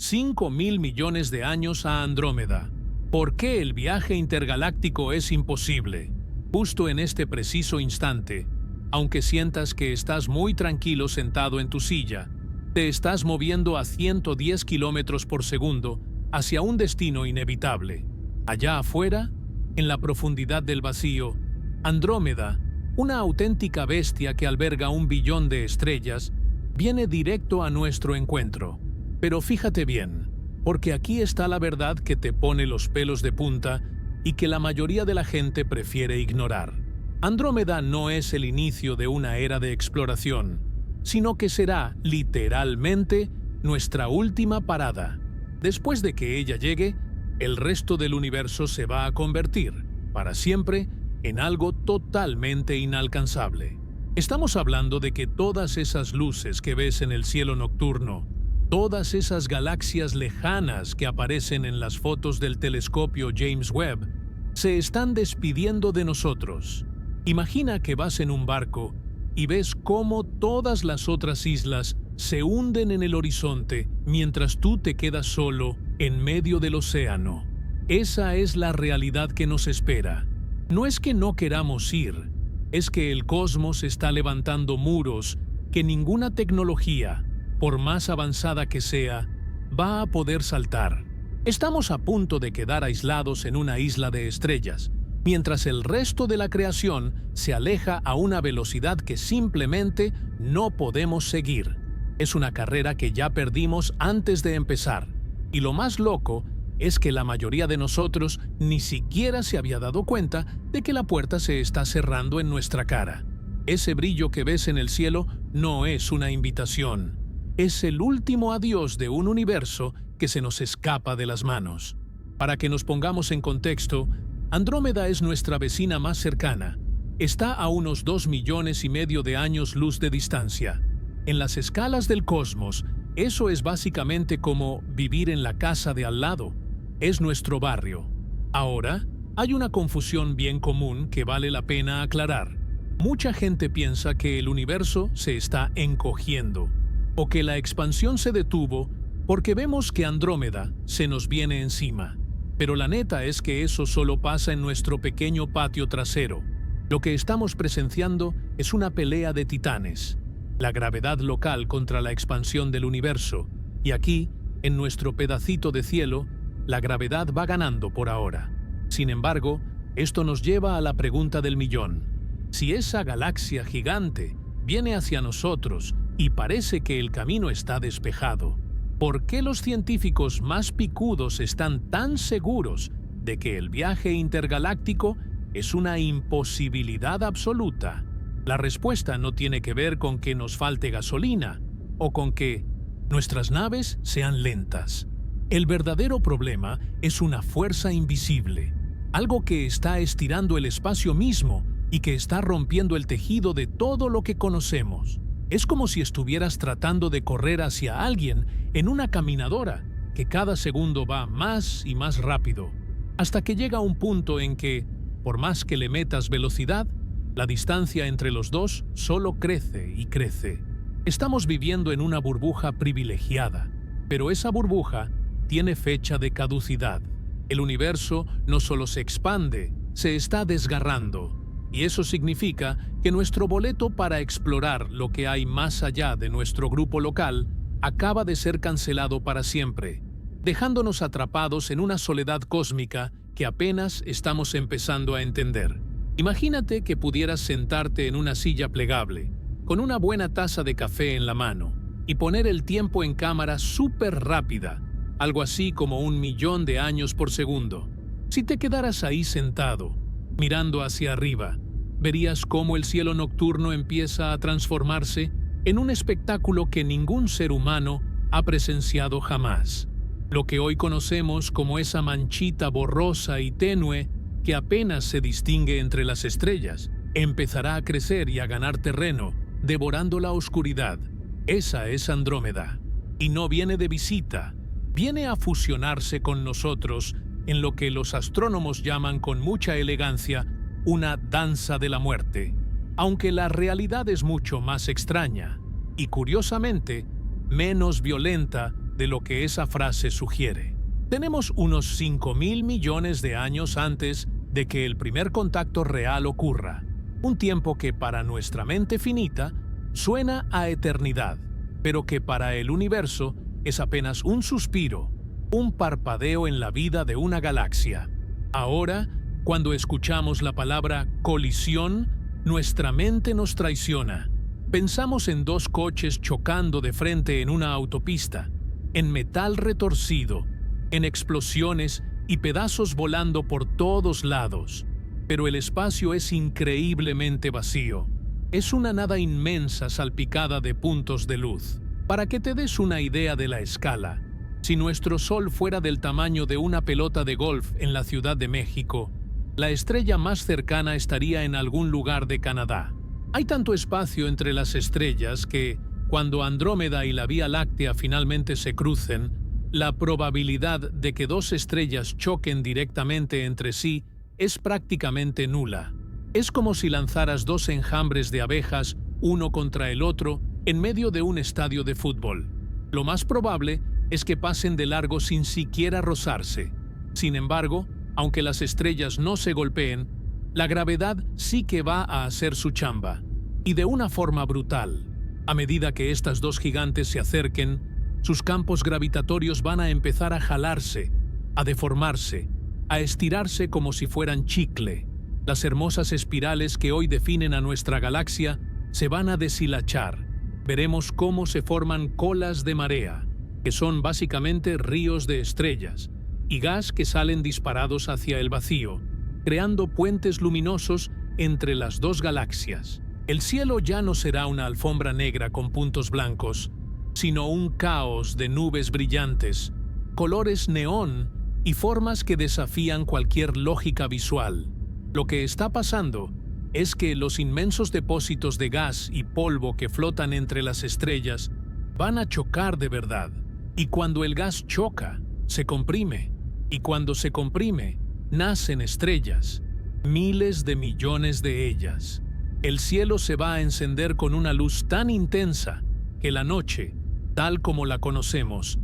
5.000 millones de años a Andrómeda. ¿Por qué el viaje intergaláctico es imposible? Justo en este preciso instante, aunque sientas que estás muy tranquilo sentado en tu silla, te estás moviendo a 110 kilómetros por segundo hacia un destino inevitable. Allá afuera, en la profundidad del vacío, Andrómeda, una auténtica bestia que alberga 1 billón de estrellas, viene directo a nuestro encuentro. Pero fíjate bien, porque aquí está la verdad que te pone los pelos de punta y que la mayoría de la gente prefiere ignorar. Andrómeda no es el inicio de una era de exploración, sino que será, literalmente, nuestra última parada. Después de que ella llegue, el resto del universo se va a convertir, para siempre, en algo totalmente inalcanzable. Estamos hablando de que todas esas luces que ves en el cielo nocturno, todas esas galaxias lejanas que aparecen en las fotos del telescopio James Webb, se están despidiendo de nosotros. Imagina que vas en un barco y ves cómo todas las otras islas se hunden en el horizonte mientras tú te quedas solo en medio del océano. Esa es la realidad que nos espera. No es que no queramos ir, es que el cosmos está levantando muros que ninguna tecnología, por más avanzada que sea, va a poder saltar. Estamos a punto de quedar aislados en una isla de estrellas, mientras el resto de la creación se aleja a una velocidad que simplemente no podemos seguir. Es una carrera que ya perdimos antes de empezar, y lo más loco es que la mayoría de nosotros ni siquiera se había dado cuenta de que la puerta se está cerrando en nuestra cara. Ese brillo que ves en el cielo no es una invitación. Es el último adiós de un universo que se nos escapa de las manos. Para que nos pongamos en contexto, Andrómeda es nuestra vecina más cercana. Está a unos 2,5 millones de años luz de distancia. En las escalas del cosmos, eso es básicamente como vivir en la casa de al lado. Es nuestro barrio. Ahora, hay una confusión bien común que vale la pena aclarar. Mucha gente piensa que el universo se está encogiendo, o que la expansión se detuvo porque vemos que Andrómeda se nos viene encima. Pero la neta es que eso solo pasa en nuestro pequeño patio trasero. Lo que estamos presenciando es una pelea de titanes, la gravedad local contra la expansión del universo, y aquí, en nuestro pedacito de cielo, la gravedad va ganando por ahora. Sin embargo, esto nos lleva a la pregunta del millón. Si esa galaxia gigante viene hacia nosotros y parece que el camino está despejado, ¿por qué los científicos más picudos están tan seguros de que el viaje intergaláctico es una imposibilidad absoluta? La respuesta no tiene que ver con que nos falte gasolina o con que nuestras naves sean lentas. El verdadero problema es una fuerza invisible, algo que está estirando el espacio mismo y que está rompiendo el tejido de todo lo que conocemos. Es como si estuvieras tratando de correr hacia alguien en una caminadora que cada segundo va más y más rápido, hasta que llega un punto en que, por más que le metas velocidad, la distancia entre los dos solo crece y crece. Estamos viviendo en una burbuja privilegiada, pero esa burbuja tiene fecha de caducidad. El universo no solo se expande, se está desgarrando. Y eso significa que nuestro boleto para explorar lo que hay más allá de nuestro grupo local acaba de ser cancelado para siempre, dejándonos atrapados en una soledad cósmica que apenas estamos empezando a entender. Imagínate que pudieras sentarte en una silla plegable, con una buena taza de café en la mano, y poner el tiempo en cámara súper rápida, algo así como 1 millón de años por segundo. Si te quedaras ahí sentado, mirando hacia arriba, verías cómo el cielo nocturno empieza a transformarse en un espectáculo que ningún ser humano ha presenciado jamás. Lo que hoy conocemos como esa manchita borrosa y tenue que apenas se distingue entre las estrellas, empezará a crecer y a ganar terreno, devorando la oscuridad. Esa es Andrómeda. Y no viene de visita, viene a fusionarse con nosotros en lo que los astrónomos llaman con mucha elegancia una danza de la muerte, aunque la realidad es mucho más extraña y, curiosamente, menos violenta de lo que esa frase sugiere. Tenemos unos 5.000 millones de años antes de que el primer contacto real ocurra, un tiempo que para nuestra mente finita suena a eternidad, pero que para el universo es apenas un suspiro, un parpadeo en la vida de una galaxia. Ahora, cuando escuchamos la palabra colisión, nuestra mente nos traiciona. Pensamos en dos coches chocando de frente en una autopista, en metal retorcido, en explosiones y pedazos volando por todos lados. Pero el espacio es increíblemente vacío. Es una nada inmensa salpicada de puntos de luz. Para que te des una idea de la escala, si nuestro Sol fuera del tamaño de una pelota de golf en la Ciudad de México, la estrella más cercana estaría en algún lugar de Canadá. Hay tanto espacio entre las estrellas que, cuando Andrómeda y la Vía Láctea finalmente se crucen, la probabilidad de que dos estrellas choquen directamente entre sí es prácticamente nula. Es como si lanzaras dos enjambres de abejas, uno contra el otro, en medio de un estadio de fútbol. Lo más probable es que pasen de largo sin siquiera rozarse. Sin embargo, aunque las estrellas no se golpeen, la gravedad sí que va a hacer su chamba, y de una forma brutal. A medida que estas dos gigantes se acerquen, sus campos gravitatorios van a empezar a jalarse, a deformarse, a estirarse como si fueran chicle. Las hermosas espirales que hoy definen a nuestra galaxia se van a deshilachar. Veremos cómo se forman colas de marea, que son básicamente ríos de estrellas, y gas que salen disparados hacia el vacío, creando puentes luminosos entre las dos galaxias. El cielo ya no será una alfombra negra con puntos blancos, sino un caos de nubes brillantes, colores neón y formas que desafían cualquier lógica visual. Lo que está pasando es que los inmensos depósitos de gas y polvo que flotan entre las estrellas van a chocar de verdad. Y cuando el gas choca, se comprime. Y cuando se comprime, nacen estrellas, miles de millones de ellas. El cielo se va a encender con una luz tan intensa que la noche, tal como la conocemos,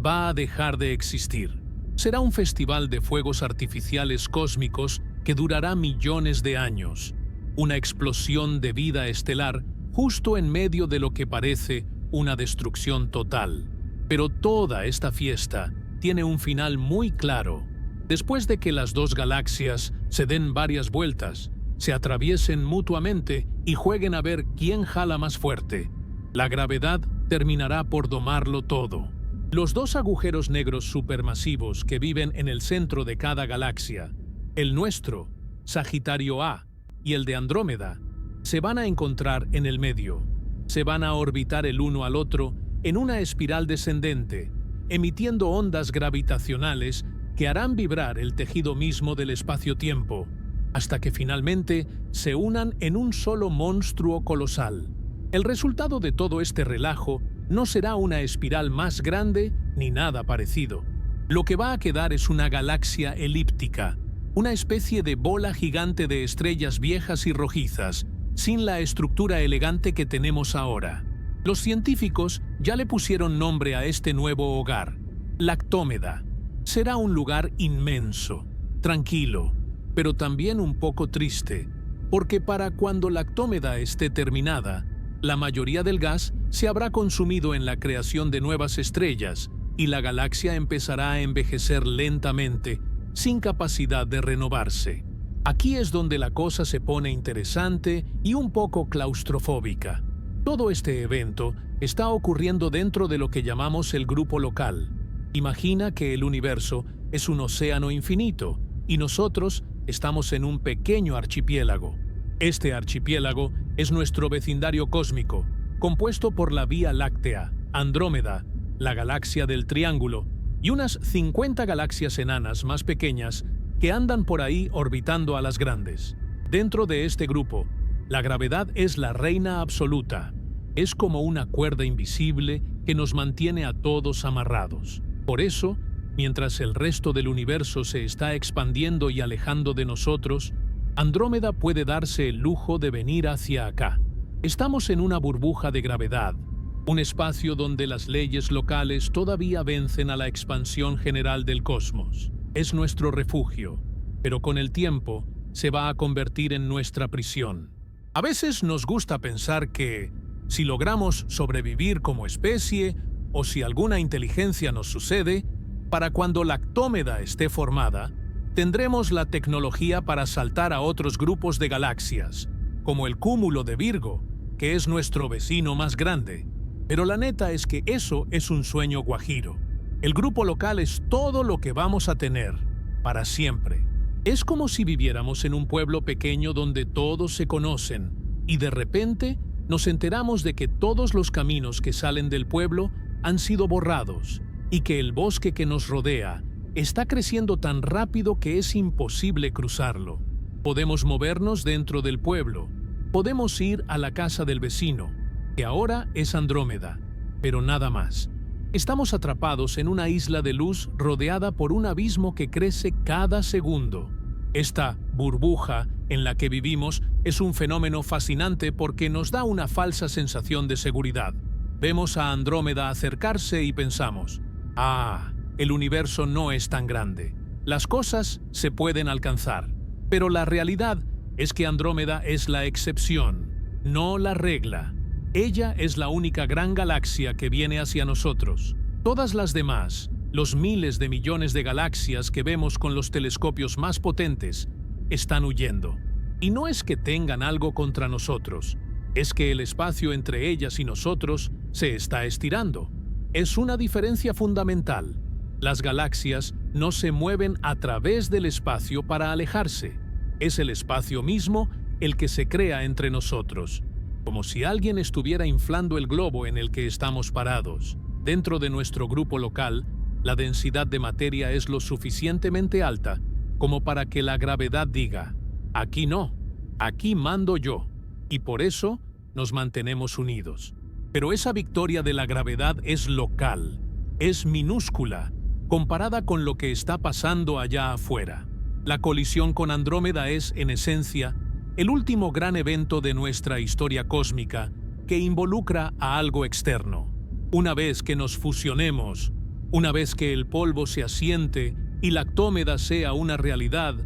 va a dejar de existir. Será un festival de fuegos artificiales cósmicos que durará millones de años. Una explosión de vida estelar justo en medio de lo que parece una destrucción total. Pero toda esta fiesta tiene un final muy claro. Después de que las dos galaxias se den varias vueltas, se atraviesen mutuamente y jueguen a ver quién jala más fuerte, la gravedad terminará por domarlo todo. Los dos agujeros negros supermasivos que viven en el centro de cada galaxia, el nuestro, Sagitario A, y el de Andrómeda, se van a encontrar en el medio. Se van a orbitar el uno al otro en una espiral descendente, emitiendo ondas gravitacionales que harán vibrar el tejido mismo del espacio-tiempo, hasta que finalmente se unan en un solo monstruo colosal. El resultado de todo este relajo no será una espiral más grande ni nada parecido. Lo que va a quedar es una galaxia elíptica, una especie de bola gigante de estrellas viejas y rojizas, sin la estructura elegante que tenemos ahora. Los científicos ya le pusieron nombre a este nuevo hogar, Lactómeda. Será un lugar inmenso, tranquilo, pero también un poco triste, porque para cuando Lactómeda esté terminada, la mayoría del gas se habrá consumido en la creación de nuevas estrellas y la galaxia empezará a envejecer lentamente, sin capacidad de renovarse. Aquí es donde la cosa se pone interesante y un poco claustrofóbica. Todo este evento está ocurriendo dentro de lo que llamamos el grupo local. Imagina que el universo es un océano infinito y nosotros estamos en un pequeño archipiélago. Este archipiélago es nuestro vecindario cósmico, compuesto por la Vía Láctea, Andrómeda, la galaxia del Triángulo y unas 50 galaxias enanas más pequeñas que andan por ahí orbitando a las grandes. Dentro de este grupo, la gravedad es la reina absoluta. Es como una cuerda invisible que nos mantiene a todos amarrados. Por eso, mientras el resto del universo se está expandiendo y alejando de nosotros, Andrómeda puede darse el lujo de venir hacia acá. Estamos en una burbuja de gravedad, un espacio donde las leyes locales todavía vencen a la expansión general del cosmos. Es nuestro refugio, pero con el tiempo se va a convertir en nuestra prisión. A veces nos gusta pensar que, si logramos sobrevivir como especie, o si alguna inteligencia nos sucede, para cuando Lactómeda esté formada, tendremos la tecnología para saltar a otros grupos de galaxias, como el Cúmulo de Virgo, que es nuestro vecino más grande. Pero la neta es que eso es un sueño guajiro. El grupo local es todo lo que vamos a tener, para siempre. Es como si viviéramos en un pueblo pequeño donde todos se conocen, y de repente nos enteramos de que todos los caminos que salen del pueblo han sido borrados, y que el bosque que nos rodea está creciendo tan rápido que es imposible cruzarlo. Podemos movernos dentro del pueblo, podemos ir a la casa del vecino, que ahora es Andrómeda, pero nada más. Estamos atrapados en una isla de luz rodeada por un abismo que crece cada segundo. Esta burbuja en la que vivimos es un fenómeno fascinante porque nos da una falsa sensación de seguridad. Vemos a Andrómeda acercarse y pensamos, el universo no es tan grande. Las cosas se pueden alcanzar. Pero la realidad es que Andrómeda es la excepción, no la regla. Ella es la única gran galaxia que viene hacia nosotros. Todas las demás, los miles de millones de galaxias que vemos con los telescopios más potentes, están huyendo. Y no es que tengan algo contra nosotros, es que el espacio entre ellas y nosotros se está estirando. Es una diferencia fundamental. Las galaxias no se mueven a través del espacio para alejarse. Es el espacio mismo el que se crea entre nosotros, como si alguien estuviera inflando el globo en el que estamos parados. Dentro de nuestro grupo local, la densidad de materia es lo suficientemente alta como para que la gravedad diga, aquí no, aquí mando yo, y por eso nos mantenemos unidos. Pero esa victoria de la gravedad es local, es minúscula, comparada con lo que está pasando allá afuera. La colisión con Andrómeda es, en esencia, el último gran evento de nuestra historia cósmica que involucra a algo externo. Una vez que nos fusionemos, una vez que el polvo se asiente y Lactómeda sea una realidad,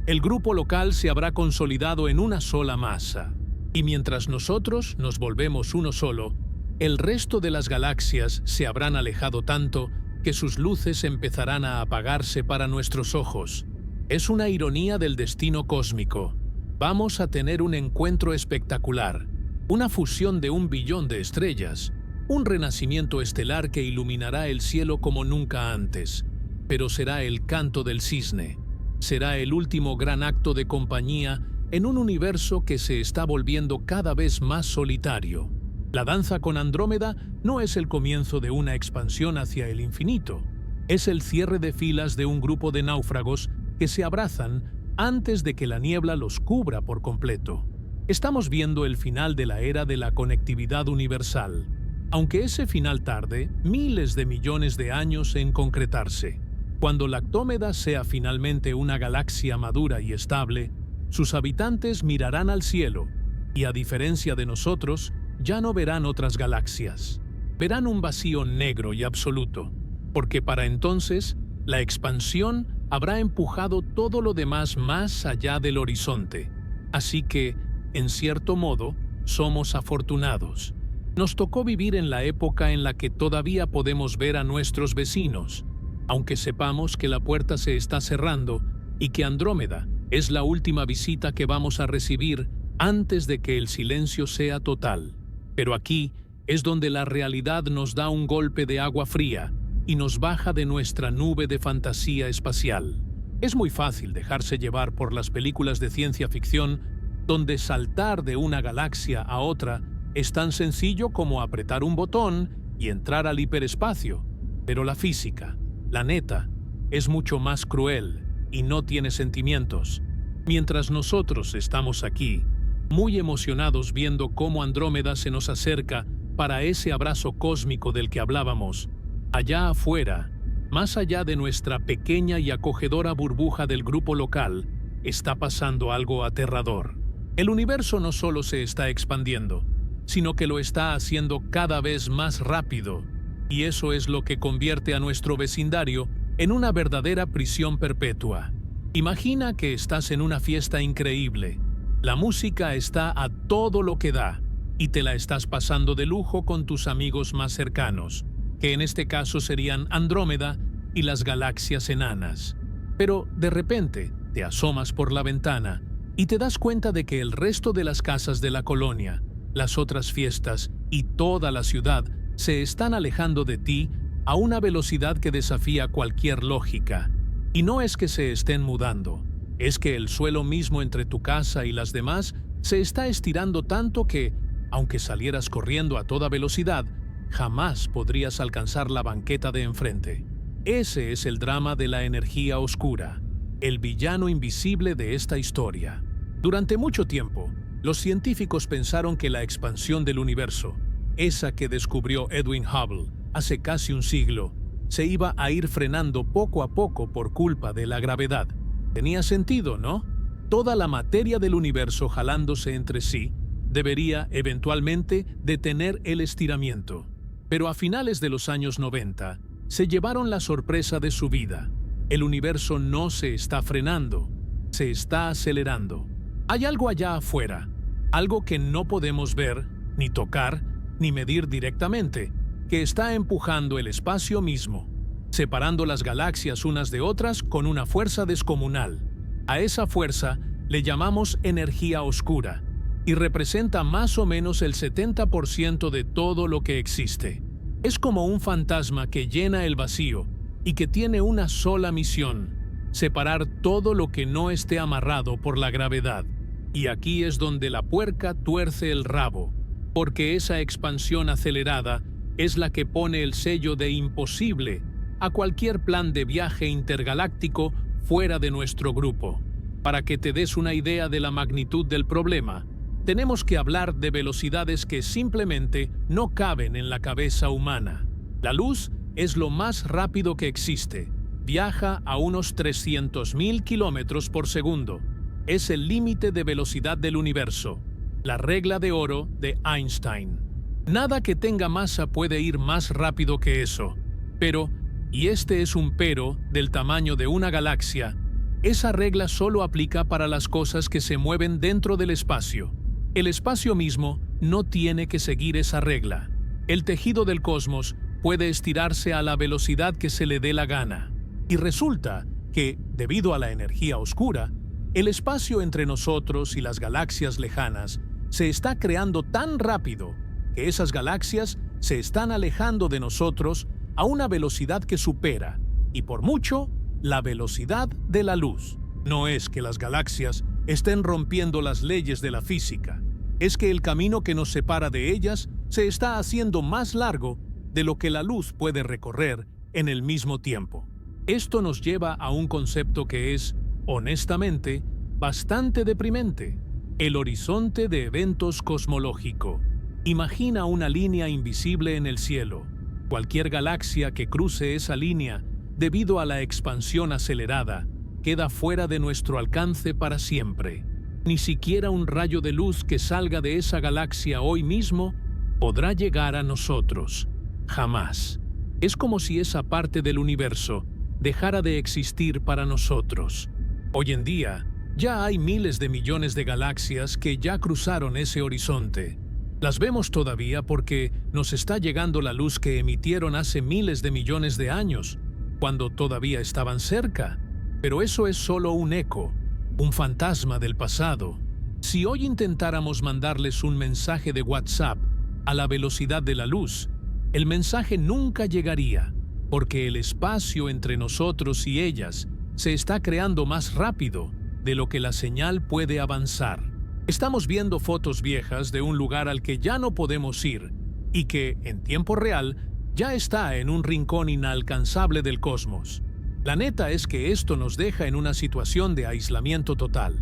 el grupo local se habrá consolidado en una sola masa. Y mientras nosotros nos volvemos uno solo, el resto de las galaxias se habrán alejado tanto que sus luces empezarán a apagarse para nuestros ojos. Es una ironía del destino cósmico. Vamos a tener un encuentro espectacular, una fusión de 1 billón de estrellas, un renacimiento estelar que iluminará el cielo como nunca antes. Pero será el canto del cisne. Será el último gran acto de compañía en un universo que se está volviendo cada vez más solitario. La danza con Andrómeda no es el comienzo de una expansión hacia el infinito. Es el cierre de filas de un grupo de náufragos que se abrazan antes de que la niebla los cubra por completo. Estamos viendo el final de la era de la conectividad universal, aunque ese final tarde miles de millones de años en concretarse. Cuando Lactómeda sea finalmente una galaxia madura y estable, sus habitantes mirarán al cielo y, a diferencia de nosotros, ya no verán otras galaxias. Verán un vacío negro y absoluto, porque para entonces la expansión habrá empujado todo lo demás más allá del horizonte. Así que, en cierto modo, somos afortunados. Nos tocó vivir en la época en la que todavía podemos ver a nuestros vecinos, aunque sepamos que la puerta se está cerrando y que Andrómeda es la última visita que vamos a recibir antes de que el silencio sea total. Pero aquí es donde la realidad nos da un golpe de agua fría y nos baja de nuestra nube de fantasía espacial. Es muy fácil dejarse llevar por las películas de ciencia ficción, donde saltar de una galaxia a otra es tan sencillo como apretar un botón y entrar al hiperespacio. Pero la física, la neta, es mucho más cruel y no tiene sentimientos. Mientras nosotros estamos aquí, muy emocionados viendo cómo Andrómeda se nos acerca para ese abrazo cósmico del que hablábamos, allá afuera, más allá de nuestra pequeña y acogedora burbuja del grupo local, está pasando algo aterrador. El universo no solo se está expandiendo, sino que lo está haciendo cada vez más rápido, y eso es lo que convierte a nuestro vecindario en una verdadera prisión perpetua. Imagina que estás en una fiesta increíble. La música está a todo lo que da, y te la estás pasando de lujo con tus amigos más cercanos, que en este caso serían Andrómeda y las galaxias enanas. Pero de repente te asomas por la ventana y te das cuenta de que el resto de las casas de la colonia, las otras fiestas y toda la ciudad se están alejando de ti a una velocidad que desafía cualquier lógica. Y no es que se estén mudando, es que el suelo mismo entre tu casa y las demás se está estirando tanto que, aunque salieras corriendo a toda velocidad, jamás podrías alcanzar la banqueta de enfrente. Ese es el drama de la energía oscura, el villano invisible de esta historia. Durante mucho tiempo, los científicos pensaron que la expansión del universo, esa que descubrió Edwin Hubble hace casi un siglo, se iba a ir frenando poco a poco por culpa de la gravedad. Tenía sentido, ¿no? Toda la materia del universo jalándose entre sí debería eventualmente detener el estiramiento. Pero a finales de los años 90, se llevaron la sorpresa de su vida. El universo no se está frenando, se está acelerando. Hay algo allá afuera, algo que no podemos ver, ni tocar, ni medir directamente, que está empujando el espacio mismo, separando las galaxias unas de otras con una fuerza descomunal. A esa fuerza le llamamos energía oscura, y representa más o menos el 70% de todo lo que existe. Es como un fantasma que llena el vacío y que tiene una sola misión: separar todo lo que no esté amarrado por la gravedad. Y aquí es donde la puerca tuerce el rabo, porque esa expansión acelerada es la que pone el sello de imposible a cualquier plan de viaje intergaláctico fuera de nuestro grupo. Para que te des una idea de la magnitud del problema, tenemos que hablar de velocidades que simplemente no caben en la cabeza humana. La luz es lo más rápido que existe. Viaja a unos 300.000 kilómetros por segundo. Es el límite de velocidad del universo, la regla de oro de Einstein. Nada que tenga masa puede ir más rápido que eso. Pero, y este es un pero del tamaño de una galaxia, esa regla solo aplica para las cosas que se mueven dentro del espacio. El espacio mismo no tiene que seguir esa regla. El tejido del cosmos puede estirarse a la velocidad que se le dé la gana. Y resulta que, debido a la energía oscura, el espacio entre nosotros y las galaxias lejanas se está creando tan rápido que esas galaxias se están alejando de nosotros a una velocidad que supera, y por mucho, la velocidad de la luz. No es que las galaxias estén rompiendo las leyes de la física, es que el camino que nos separa de ellas se está haciendo más largo de lo que la luz puede recorrer en el mismo tiempo. Esto nos lleva a un concepto que es, honestamente, bastante deprimente: el horizonte de eventos cosmológico. Imagina una línea invisible en el cielo. Cualquier galaxia que cruce esa línea, debido a la expansión acelerada, queda fuera de nuestro alcance para siempre. Ni siquiera un rayo de luz que salga de esa galaxia hoy mismo podrá llegar a nosotros. Jamás. Es como si esa parte del universo dejara de existir para nosotros. Hoy en día, ya hay miles de millones de galaxias que ya cruzaron ese horizonte. Las vemos todavía porque nos está llegando la luz que emitieron hace miles de millones de años, cuando todavía estaban cerca. Pero eso es solo un eco, un fantasma del pasado. Si hoy intentáramos mandarles un mensaje de WhatsApp a la velocidad de la luz, el mensaje nunca llegaría, porque el espacio entre nosotros y ellas se está creando más rápido de lo que la señal puede avanzar. Estamos viendo fotos viejas de un lugar al que ya no podemos ir y que, en tiempo real, ya está en un rincón inalcanzable del cosmos. La neta es que esto nos deja en una situación de aislamiento total.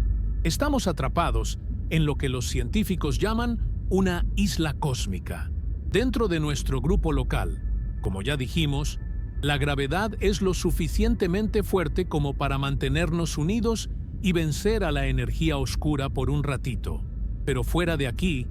Estamos atrapados en lo que los científicos llaman una isla cósmica. Dentro de nuestro grupo local, como ya dijimos, la gravedad es lo suficientemente fuerte como para mantenernos unidos y vencer a la energía oscura por un ratito. Pero fuera de aquí,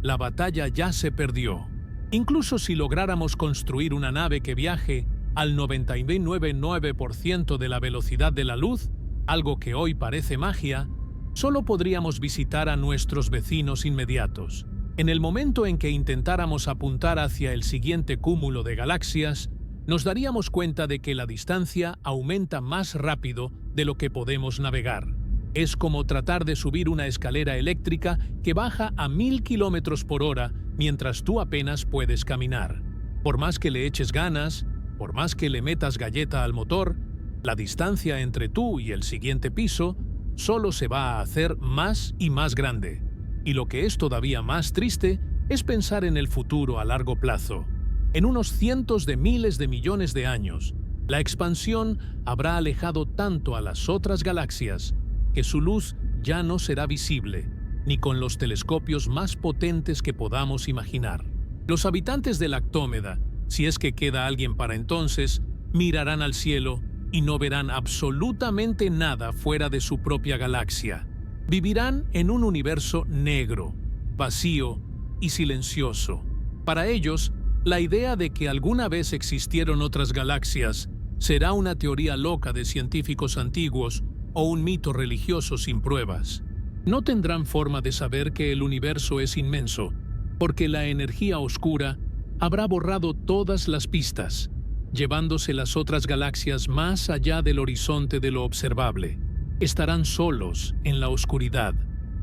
la batalla ya se perdió. Incluso si lográramos construir una nave que viaje al 99,9% de la velocidad de la luz, algo que hoy parece magia, solo podríamos visitar a nuestros vecinos inmediatos. En el momento en que intentáramos apuntar hacia el siguiente cúmulo de galaxias, nos daríamos cuenta de que la distancia aumenta más rápido de lo que podemos navegar. Es como tratar de subir una escalera eléctrica que baja a 1000 kilómetros por hora mientras tú apenas puedes caminar. Por más que le eches ganas, por más que le metas galleta al motor, la distancia entre tú y el siguiente piso solo se va a hacer más y más grande. Y lo que es todavía más triste es pensar en el futuro a largo plazo. En unos cientos de miles de millones de años, la expansión habrá alejado tanto a las otras galaxias que su luz ya no será visible, ni con los telescopios más potentes que podamos imaginar. Los habitantes de Lactómeda, si es que queda alguien para entonces, mirarán al cielo y no verán absolutamente nada fuera de su propia galaxia. Vivirán en un universo negro, vacío y silencioso. Para ellos, la idea de que alguna vez existieron otras galaxias será una teoría loca de científicos antiguos o un mito religioso sin pruebas. No tendrán forma de saber que el universo es inmenso, porque la energía oscura habrá borrado todas las pistas, llevándose las otras galaxias más allá del horizonte de lo observable. Estarán solos en la oscuridad,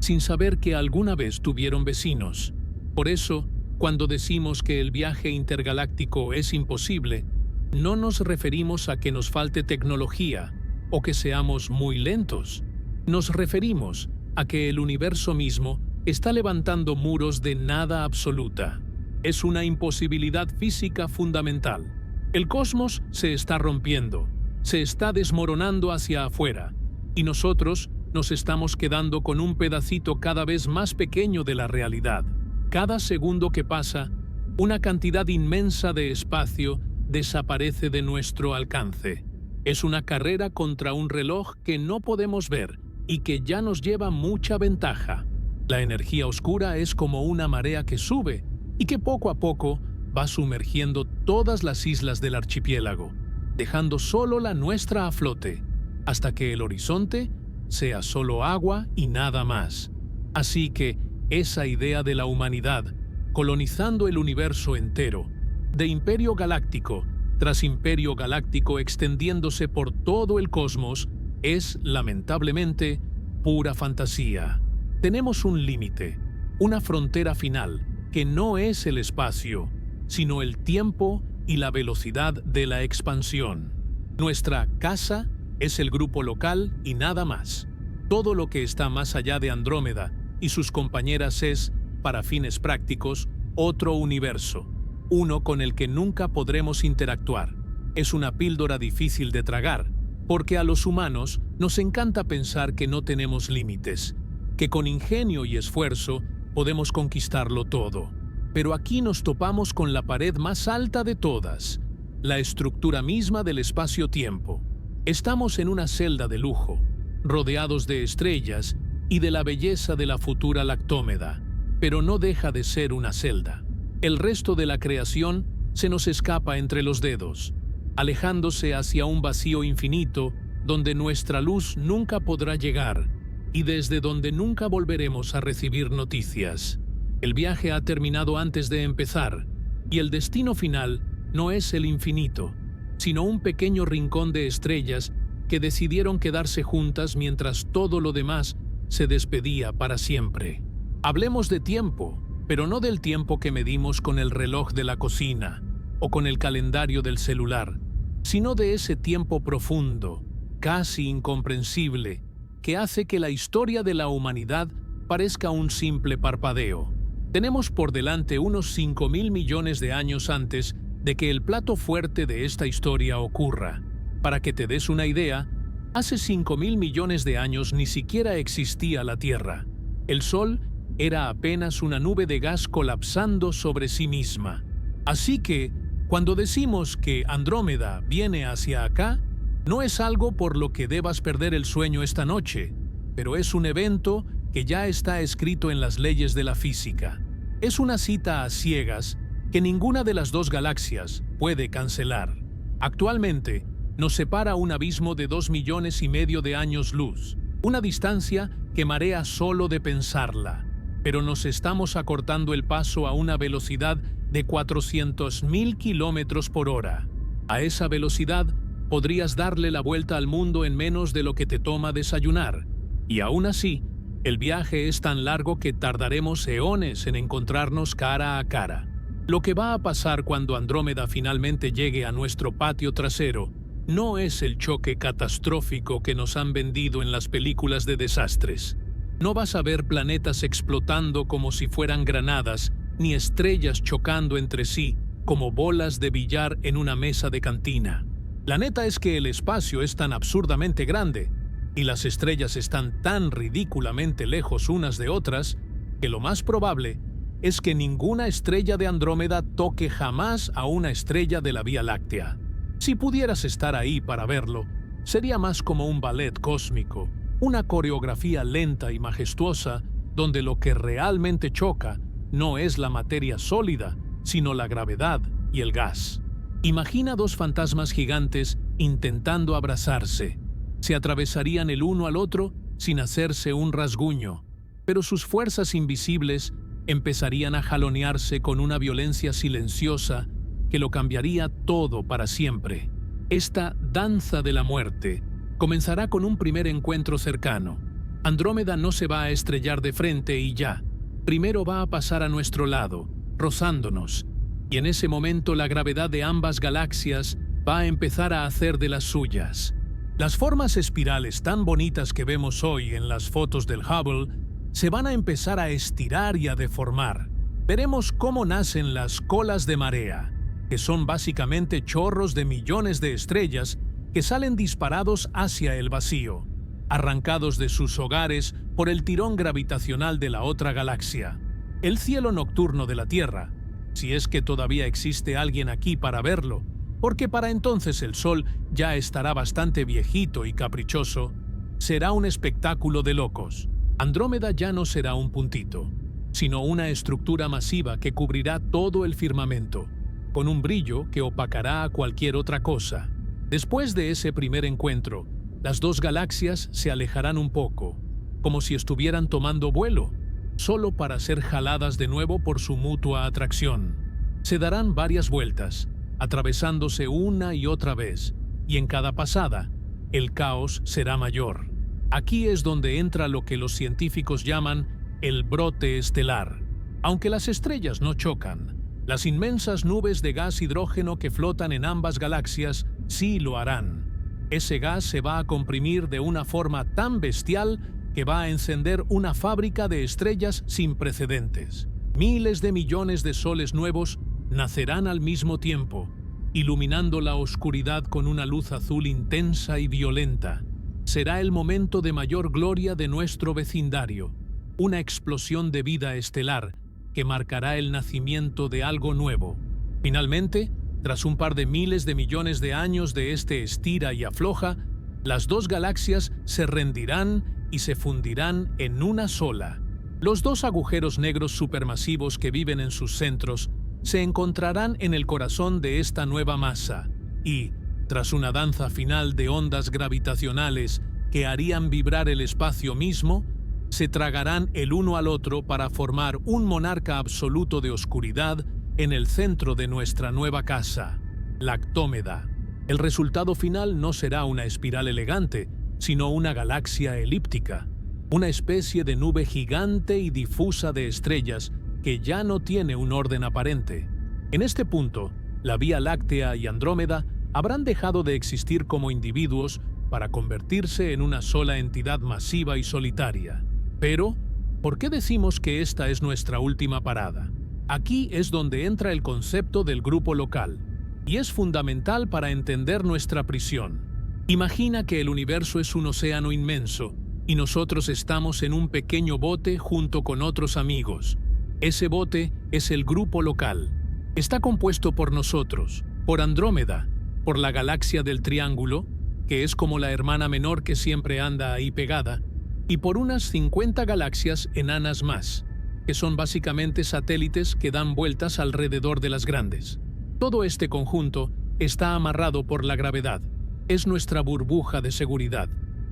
sin saber que alguna vez tuvieron vecinos. Por eso, cuando decimos que el viaje intergaláctico es imposible, no nos referimos a que nos falte tecnología o que seamos muy lentos. Nos referimos a que el universo mismo está levantando muros de nada absoluta. Es una imposibilidad física fundamental. El cosmos se está rompiendo, se está desmoronando hacia afuera, y nosotros nos estamos quedando con un pedacito cada vez más pequeño de la realidad. Cada segundo que pasa, una cantidad inmensa de espacio desaparece de nuestro alcance. Es una carrera contra un reloj que no podemos ver y que ya nos lleva mucha ventaja. La energía oscura es como una marea que sube y que poco a poco va sumergiendo todas las islas del archipiélago, dejando solo la nuestra a flote, hasta que el horizonte sea solo agua y nada más. Así que esa idea de la humanidad colonizando el universo entero, de imperio galáctico tras imperio galáctico extendiéndose por todo el cosmos, es, lamentablemente, pura fantasía. Tenemos un límite, una frontera final, que no es el espacio, sino el tiempo y la velocidad de la expansión. Nuestra casa es el grupo local y nada más. Todo lo que está más allá de Andrómeda y sus compañeras es, para fines prácticos, otro universo, uno con el que nunca podremos interactuar. Es una píldora difícil de tragar, porque a los humanos nos encanta pensar que no tenemos límites, que con ingenio y esfuerzo podemos conquistarlo todo. Pero aquí nos topamos con la pared más alta de todas, la estructura misma del espacio-tiempo. Estamos en una celda de lujo, rodeados de estrellas y de la belleza de la futura Lactómeda, pero no deja de ser una celda. El resto de la creación se nos escapa entre los dedos, alejándose hacia un vacío infinito donde nuestra luz nunca podrá llegar y desde donde nunca volveremos a recibir noticias. El viaje ha terminado antes de empezar, y el destino final no es el infinito, sino un pequeño rincón de estrellas que decidieron quedarse juntas mientras todo lo demás se despedía para siempre. Hablemos de tiempo, pero no del tiempo que medimos con el reloj de la cocina o con el calendario del celular, sino de ese tiempo profundo, casi incomprensible, que hace que la historia de la humanidad parezca un simple parpadeo. Tenemos por delante unos 5.000 millones de años antes de que el plato fuerte de esta historia ocurra. Para que te des una idea, hace 5.000 millones de años ni siquiera existía la Tierra. El Sol era apenas una nube de gas colapsando sobre sí misma. Así que, cuando decimos que Andrómeda viene hacia acá, no es algo por lo que debas perder el sueño esta noche, pero es un evento que ya está escrito en las leyes de la física. Es una cita a ciegas que ninguna de las dos galaxias puede cancelar. Actualmente, nos separa un abismo de 2,5 millones de años luz, una distancia que marea solo de pensarla, pero nos estamos acortando el paso a una velocidad de 400,000 kilómetros por hora. A esa velocidad podrías darle la vuelta al mundo en menos de lo que te toma desayunar, y aún así, el viaje es tan largo que tardaremos eones en encontrarnos cara a cara. Lo que va a pasar cuando Andrómeda finalmente llegue a nuestro patio trasero no es el choque catastrófico que nos han vendido en las películas de desastres. No vas a ver planetas explotando como si fueran granadas, ni estrellas chocando entre sí como bolas de billar en una mesa de cantina. La neta es que el espacio es tan absurdamente grande y las estrellas están tan ridículamente lejos unas de otras que lo más probable es que ninguna estrella de Andrómeda toque jamás a una estrella de la Vía Láctea. Si pudieras estar ahí para verlo, sería más como un ballet cósmico, una coreografía lenta y majestuosa donde lo que realmente choca no es la materia sólida, sino la gravedad y el gas. Imagina dos fantasmas gigantes intentando abrazarse. Se atravesarían el uno al otro sin hacerse un rasguño, pero sus fuerzas invisibles empezarían a jalonearse con una violencia silenciosa que lo cambiaría todo para siempre. Esta danza de la muerte comenzará con un primer encuentro cercano. Andrómeda no se va a estrellar de frente y ya. Primero va a pasar a nuestro lado, rozándonos, y en ese momento la gravedad de ambas galaxias va a empezar a hacer de las suyas. Las formas espirales tan bonitas que vemos hoy en las fotos del Hubble se van a empezar a estirar y a deformar. Veremos cómo nacen las colas de marea, que son básicamente chorros de millones de estrellas que salen disparados hacia el vacío, arrancados de sus hogares por el tirón gravitacional de la otra galaxia. El cielo nocturno de la Tierra, si es que todavía existe alguien aquí para verlo, porque para entonces el Sol ya estará bastante viejito y caprichoso, será un espectáculo de locos. Andrómeda ya no será un puntito, sino una estructura masiva que cubrirá todo el firmamento, con un brillo que opacará a cualquier otra cosa. Después de ese primer encuentro, las dos galaxias se alejarán un poco, como si estuvieran tomando vuelo, solo para ser jaladas de nuevo por su mutua atracción. Se darán varias vueltas, atravesándose una y otra vez, y en cada pasada, el caos será mayor. Aquí es donde entra lo que los científicos llaman el brote estelar. Aunque las estrellas no chocan, las inmensas nubes de gas hidrógeno que flotan en ambas galaxias sí lo harán. Ese gas se va a comprimir de una forma tan bestial que va a encender una fábrica de estrellas sin precedentes. Miles de millones de soles nuevos nacerán al mismo tiempo, iluminando la oscuridad con una luz azul intensa y violenta. Será el momento de mayor gloria de nuestro vecindario, una explosión de vida estelar que marcará el nacimiento de algo nuevo. Finalmente, tras un par de miles de millones de años de este estira y afloja, las dos galaxias se rendirán y se fundirán en una sola. Los dos agujeros negros supermasivos que viven en sus centros se encontrarán en el corazón de esta nueva masa y, tras una danza final de ondas gravitacionales que harían vibrar el espacio mismo, se tragarán el uno al otro para formar un monarca absoluto de oscuridad en el centro de nuestra nueva casa, Lactómeda. El resultado final no será una espiral elegante, sino una galaxia elíptica, una especie de nube gigante y difusa de estrellas que ya no tiene un orden aparente. En este punto, la Vía Láctea y Andrómeda habrán dejado de existir como individuos para convertirse en una sola entidad masiva y solitaria. Pero, ¿por qué decimos que esta es nuestra última parada? Aquí es donde entra el concepto del grupo local, y es fundamental para entender nuestra prisión. Imagina que el universo es un océano inmenso, y nosotros estamos en un pequeño bote junto con otros amigos. Ese bote es el grupo local. Está compuesto por nosotros, por Andrómeda, por la galaxia del Triángulo, que es como la hermana menor que siempre anda ahí pegada, y por unas 50 galaxias enanas más. que son básicamente satélites que dan vueltas alrededor de las grandes. Todo este conjunto está amarrado por la gravedad. Es nuestra burbuja de seguridad.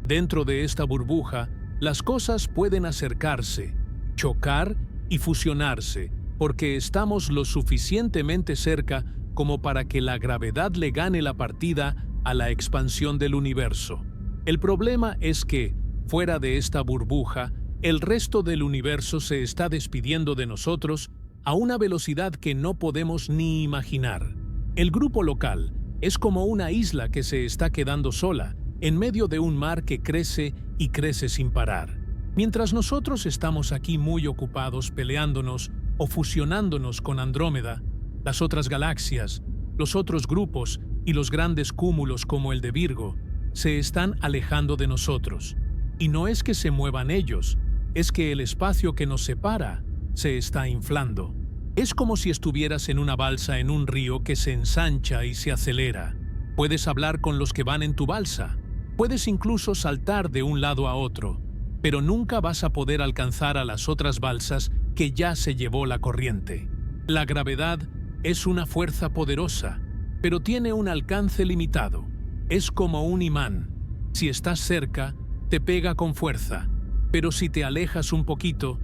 Dentro de esta burbuja, las cosas pueden acercarse, chocar y fusionarse, porque estamos lo suficientemente cerca como para que la gravedad le gane la partida a la expansión del universo. El problema es que, fuera de esta burbuja, el resto del universo se está despidiendo de nosotros a una velocidad que no podemos ni imaginar. El grupo local es como una isla que se está quedando sola, en medio de un mar que crece y crece sin parar. Mientras nosotros estamos aquí muy ocupados peleándonos o fusionándonos con Andrómeda, las otras galaxias, los otros grupos y los grandes cúmulos como el de Virgo se están alejando de nosotros. Y no es que se muevan ellos, es que el espacio que nos separa se está inflando. Es como si estuvieras en una balsa en un río que se ensancha y se acelera. Puedes hablar con los que van en tu balsa, puedes incluso saltar de un lado a otro, pero nunca vas a poder alcanzar a las otras balsas que ya se llevó la corriente. La gravedad es una fuerza poderosa, pero tiene un alcance limitado. Es como un imán. Si estás cerca, te pega con fuerza, pero si te alejas un poquito,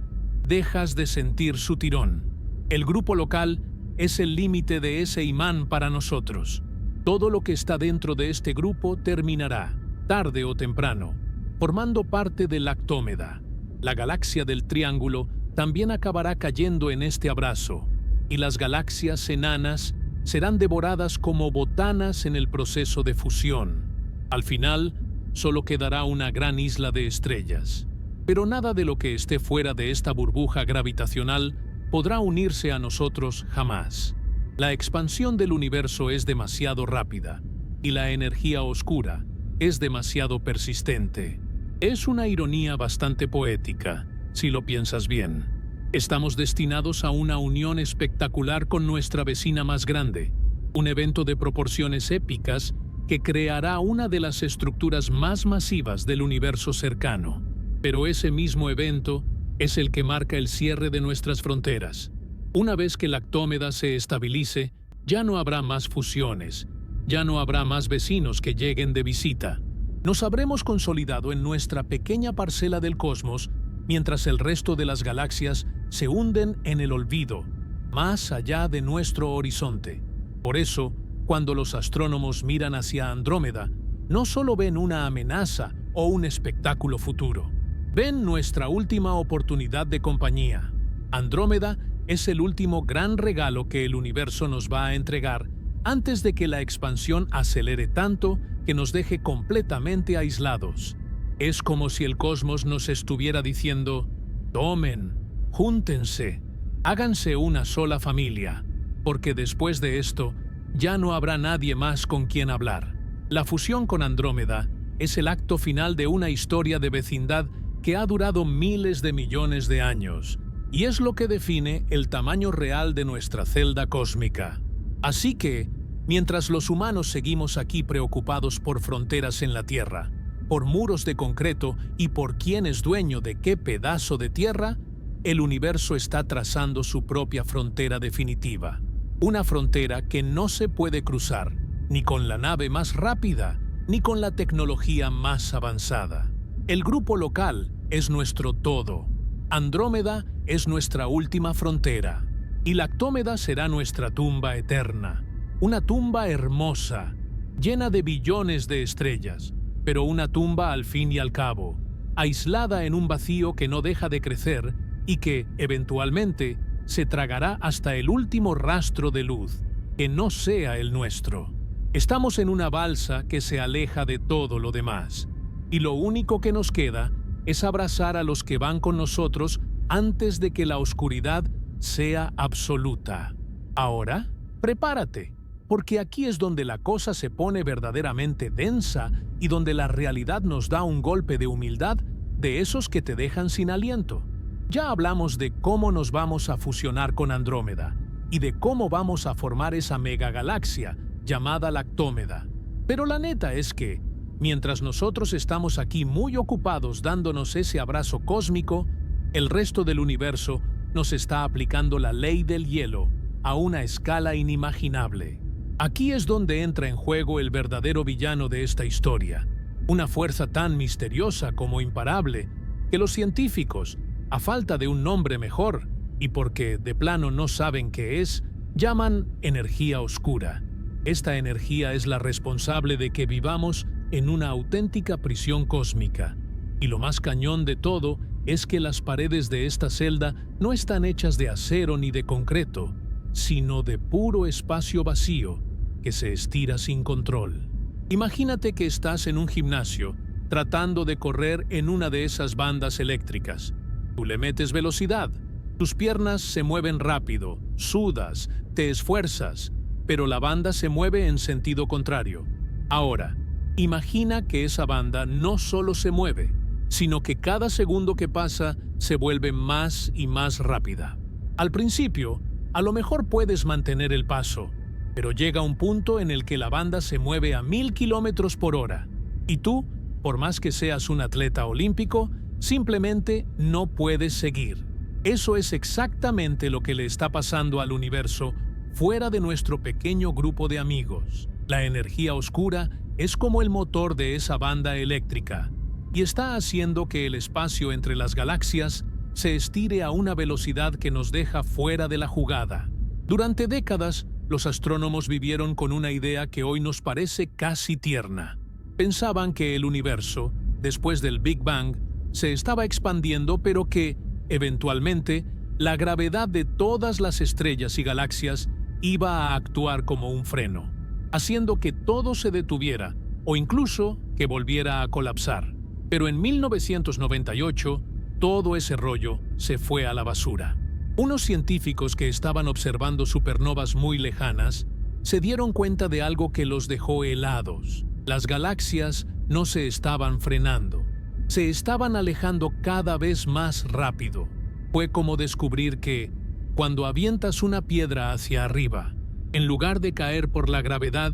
dejas de sentir su tirón. El grupo local es el límite de ese imán para nosotros. Todo lo que está dentro de este grupo terminará, tarde o temprano, formando parte del Lactómeda. La galaxia del Triángulo también acabará cayendo en este abrazo, y las galaxias enanas serán devoradas como botanas en el proceso de fusión. Al final, solo quedará una gran isla de estrellas. Pero nada de lo que esté fuera de esta burbuja gravitacional podrá unirse a nosotros jamás. La expansión del universo es demasiado rápida, y la energía oscura es demasiado persistente. Es una ironía bastante poética, si lo piensas bien. Estamos destinados a una unión espectacular con nuestra vecina más grande, un evento de proporciones épicas que creará una de las estructuras más masivas del universo cercano. Pero ese mismo evento es el que marca el cierre de nuestras fronteras. Una vez que Lactómeda se estabilice, ya no habrá más fusiones, ya no habrá más vecinos que lleguen de visita. Nos habremos consolidado en nuestra pequeña parcela del cosmos, mientras el resto de las galaxias se hunden en el olvido, más allá de nuestro horizonte. Por eso, cuando los astrónomos miran hacia Andrómeda, no solo ven una amenaza o un espectáculo futuro, ven nuestra última oportunidad de compañía. Andrómeda es el último gran regalo que el universo nos va a entregar antes de que la expansión acelere tanto que nos deje completamente aislados. Es como si el cosmos nos estuviera diciendo: tomen, júntense, háganse una sola familia, porque después de esto ya no habrá nadie más con quien hablar. La fusión con Andrómeda es el acto final de una historia de vecindad que ha durado miles de millones de años, y es lo que define el tamaño real de nuestra celda cósmica. Así que, mientras los humanos seguimos aquí preocupados por fronteras en la Tierra, por muros de concreto y por quién es dueño de qué pedazo de tierra, el universo está trazando su propia frontera definitiva. Una frontera que no se puede cruzar, ni con la nave más rápida, ni con la tecnología más avanzada. El grupo local es nuestro todo. Andrómeda es nuestra última frontera, y Lactómeda será nuestra tumba eterna. Una tumba hermosa, llena de billones de estrellas, pero una tumba al fin y al cabo, aislada en un vacío que no deja de crecer y que, eventualmente, se tragará hasta el último rastro de luz, que no sea el nuestro. Estamos en una balsa que se aleja de todo lo demás, y lo único que nos queda es abrazar a los que van con nosotros antes de que la oscuridad sea absoluta. Ahora, prepárate, porque aquí es donde la cosa se pone verdaderamente densa y donde la realidad nos da un golpe de humildad de esos que te dejan sin aliento. Ya hablamos de cómo nos vamos a fusionar con Andrómeda y de cómo vamos a formar esa megagalaxia llamada Lactómeda. Pero la neta es que, mientras nosotros estamos aquí muy ocupados dándonos ese abrazo cósmico, el resto del universo nos está aplicando la ley del hielo a una escala inimaginable. Aquí es donde entra en juego el verdadero villano de esta historia, una fuerza tan misteriosa como imparable que los científicos, a falta de un nombre mejor y porque de plano no saben qué es, llaman energía oscura. Esta energía es la responsable de que vivamos en una auténtica prisión cósmica. Y lo más cañón de todo es que las paredes de esta celda no están hechas de acero ni de concreto, sino de puro espacio vacío que se estira sin control. Imagínate que estás en un gimnasio tratando de correr en una de esas bandas eléctricas. Tú le metes velocidad, tus piernas se mueven rápido, sudas, te esfuerzas, pero la banda se mueve en sentido contrario. Ahora, imagina que esa banda no solo se mueve, sino que cada segundo que pasa se vuelve más y más rápida. Al principio, a lo mejor puedes mantener el paso, pero llega un punto en el que la banda se mueve a 1000 kilómetros por hora, y tú, por más que seas un atleta olímpico, simplemente no puedes seguir. Eso es exactamente lo que le está pasando al universo fuera de nuestro pequeño grupo de amigos. La energía oscura es como el motor de esa banda eléctrica y está haciendo que el espacio entre las galaxias se estire a una velocidad que nos deja fuera de la jugada. Durante décadas, los astrónomos vivieron con una idea que hoy nos parece casi tierna. Pensaban que el universo, después del Big Bang, se estaba expandiendo, pero que, eventualmente, la gravedad de todas las estrellas y galaxias iba a actuar como un freno, haciendo que todo se detuviera o incluso que volviera a colapsar. Pero en 1998, todo ese rollo se fue a la basura. Unos científicos que estaban observando supernovas muy lejanas se dieron cuenta de algo que los dejó helados. Las galaxias no se estaban frenando, se estaban alejando cada vez más rápido. Fue como descubrir que, cuando avientas una piedra hacia arriba, en lugar de caer por la gravedad,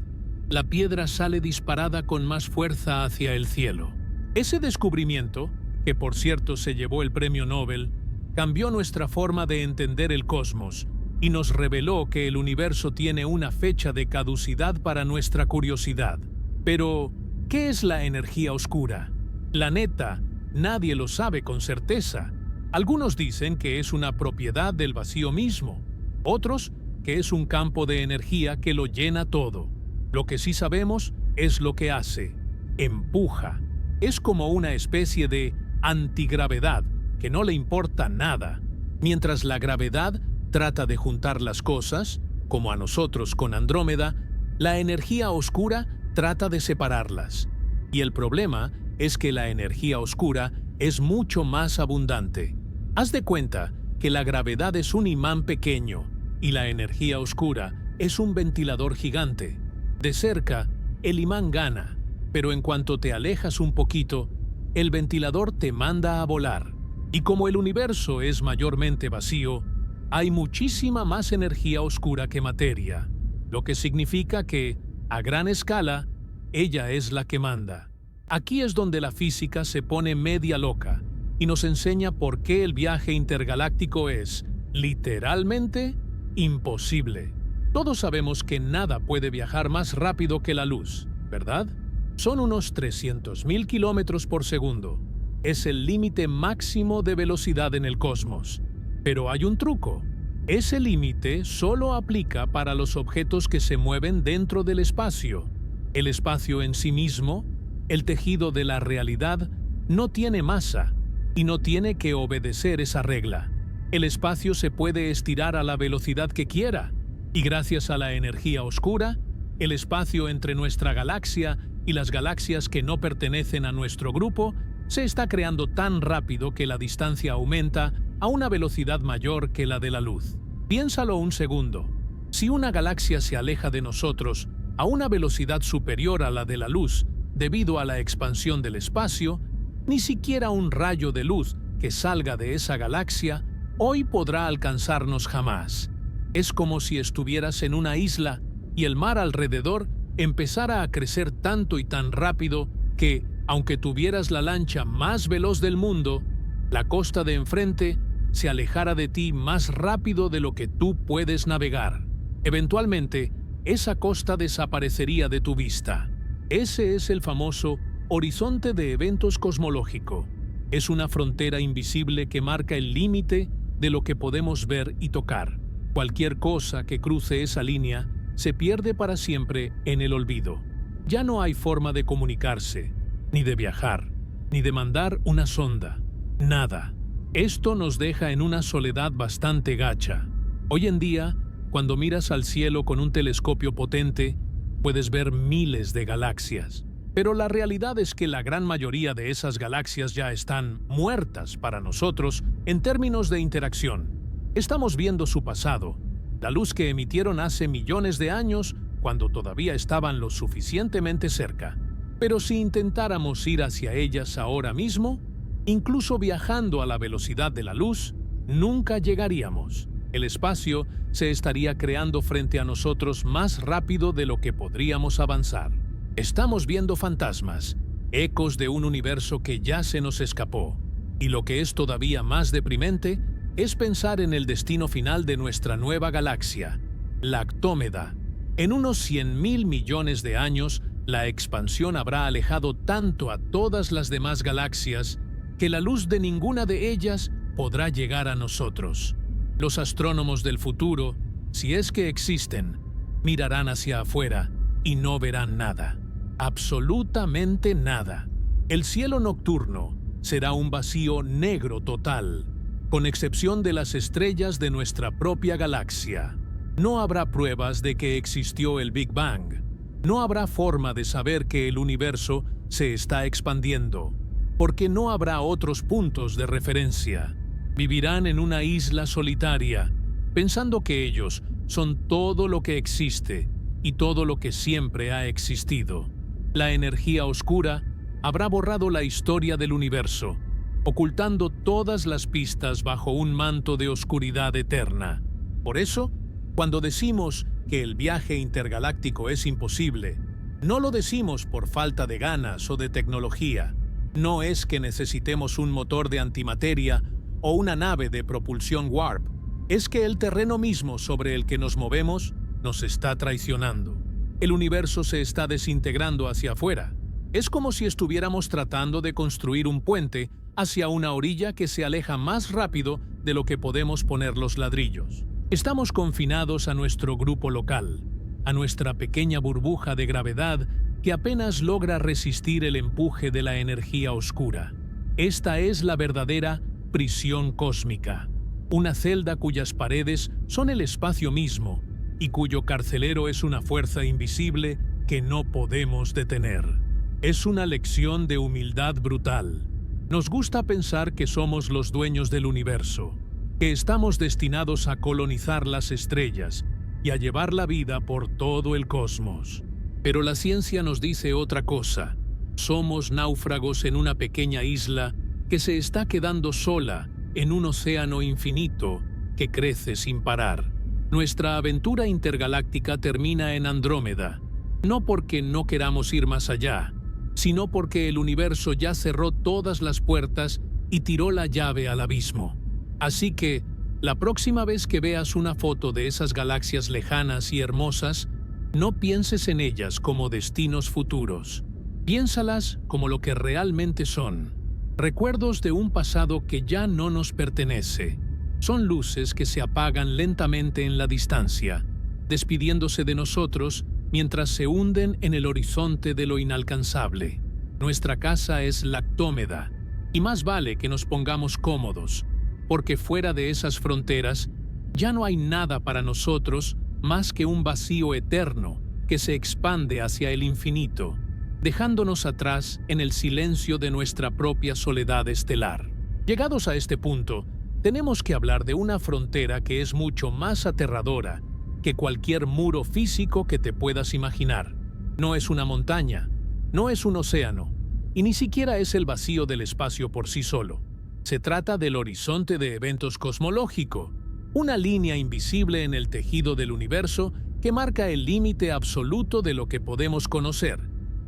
la piedra sale disparada con más fuerza hacia el cielo. Ese descubrimiento, que por cierto se llevó el premio Nobel, cambió nuestra forma de entender el cosmos y nos reveló que el universo tiene una fecha de caducidad para nuestra curiosidad. Pero, ¿qué es la energía oscura? La neta, nadie lo sabe con certeza. Algunos dicen que es una propiedad del vacío mismo, otros que es un campo de energía que lo llena todo. Lo que sí sabemos es lo que hace: empuja. Es como una especie de antigravedad que no le importa nada. Mientras la gravedad trata de juntar las cosas, como a nosotros con Andrómeda, la energía oscura trata de separarlas. Y el problema es que la energía oscura es mucho más abundante. Haz de cuenta que la gravedad es un imán pequeño y la energía oscura es un ventilador gigante. De cerca, el imán gana, pero en cuanto te alejas un poquito, el ventilador te manda a volar. Y como el universo es mayormente vacío, hay muchísima más energía oscura que materia, lo que significa que, a gran escala, ella es la que manda. Aquí es donde la física se pone media loca y nos enseña por qué el viaje intergaláctico es, literalmente, imposible. Todos sabemos que nada puede viajar más rápido que la luz, ¿verdad? Son unos 300.000 kilómetros por segundo. Es el límite máximo de velocidad en el cosmos. Pero hay un truco. Ese límite solo aplica para los objetos que se mueven dentro del espacio. El espacio en sí mismo, el tejido de la realidad, no tiene masa y no tiene que obedecer esa regla. El espacio se puede estirar a la velocidad que quiera, y gracias a la energía oscura, el espacio entre nuestra galaxia y las galaxias que no pertenecen a nuestro grupo se está creando tan rápido que la distancia aumenta a una velocidad mayor que la de la luz. Piénsalo un segundo. Si una galaxia se aleja de nosotros a una velocidad superior a la de la luz debido a la expansión del espacio, ni siquiera un rayo de luz que salga de esa galaxia hoy podrá alcanzarnos jamás. Es como si estuvieras en una isla y el mar alrededor empezara a crecer tanto y tan rápido que, aunque tuvieras la lancha más veloz del mundo, la costa de enfrente se alejara de ti más rápido de lo que tú puedes navegar. Eventualmente, esa costa desaparecería de tu vista. Ese es el famoso horizonte de eventos cosmológico. Es una frontera invisible que marca el límite de lo que podemos ver y tocar. Cualquier cosa que cruce esa línea se pierde para siempre en el olvido. Ya no hay forma de comunicarse, ni de viajar, ni de mandar una sonda. Nada. Esto nos deja en una soledad bastante gacha. Hoy en día, cuando miras al cielo con un telescopio potente, puedes ver miles de galaxias. Pero la realidad es que la gran mayoría de esas galaxias ya están muertas para nosotros en términos de interacción. Estamos viendo su pasado, la luz que emitieron hace millones de años cuando todavía estaban lo suficientemente cerca. Pero si intentáramos ir hacia ellas ahora mismo, incluso viajando a la velocidad de la luz, nunca llegaríamos. El espacio se estaría creando frente a nosotros más rápido de lo que podríamos avanzar. Estamos viendo fantasmas, ecos de un universo que ya se nos escapó. Y lo que es todavía más deprimente es pensar en el destino final de nuestra nueva galaxia, la Actómeda. En unos 100.000 millones de años, la expansión habrá alejado tanto a todas las demás galaxias que la luz de ninguna de ellas podrá llegar a nosotros. Los astrónomos del futuro, si es que existen, mirarán hacia afuera y no verán nada. Absolutamente nada. El cielo nocturno será un vacío negro total, con excepción de las estrellas de nuestra propia galaxia. No habrá pruebas de que existió el Big Bang. No habrá forma de saber que el universo se está expandiendo, porque no habrá otros puntos de referencia. Vivirán en una isla solitaria, pensando que ellos son todo lo que existe y todo lo que siempre ha existido. La energía oscura habrá borrado la historia del universo, ocultando todas las pistas bajo un manto de oscuridad eterna. Por eso, cuando decimos que el viaje intergaláctico es imposible, no lo decimos por falta de ganas o de tecnología. No es que necesitemos un motor de antimateria o una nave de propulsión warp. Es que el terreno mismo sobre el que nos movemos nos está traicionando. El universo se está desintegrando hacia afuera. Es como si estuviéramos tratando de construir un puente hacia una orilla que se aleja más rápido de lo que podemos poner los ladrillos. Estamos confinados a nuestro grupo local, a nuestra pequeña burbuja de gravedad que apenas logra resistir el empuje de la energía oscura. Esta es la verdadera prisión cósmica, una celda cuyas paredes son el espacio mismo y cuyo carcelero es una fuerza invisible que no podemos detener. Es una lección de humildad brutal. Nos gusta pensar que somos los dueños del universo, que estamos destinados a colonizar las estrellas y a llevar la vida por todo el cosmos. Pero la ciencia nos dice otra cosa. Somos náufragos en una pequeña isla que se está quedando sola en un océano infinito que crece sin parar. Nuestra aventura intergaláctica termina en Andrómeda, no porque no queramos ir más allá, sino porque el universo ya cerró todas las puertas y tiró la llave al abismo. Así que, la próxima vez que veas una foto de esas galaxias lejanas y hermosas, no pienses en ellas como destinos futuros. Piénsalas como lo que realmente son. Recuerdos de un pasado que ya no nos pertenece. Son luces que se apagan lentamente en la distancia, despidiéndose de nosotros mientras se hunden en el horizonte de lo inalcanzable. Nuestra casa es la Actómeda, y más vale que nos pongamos cómodos, porque fuera de esas fronteras ya no hay nada para nosotros más que un vacío eterno que se expande hacia el infinito, dejándonos atrás en el silencio de nuestra propia soledad estelar. Llegados a este punto, tenemos que hablar de una frontera que es mucho más aterradora que cualquier muro físico que te puedas imaginar. No es una montaña, no es un océano, y ni siquiera es el vacío del espacio por sí solo. Se trata del horizonte de eventos cosmológico, una línea invisible en el tejido del universo que marca el límite absoluto de lo que podemos conocer,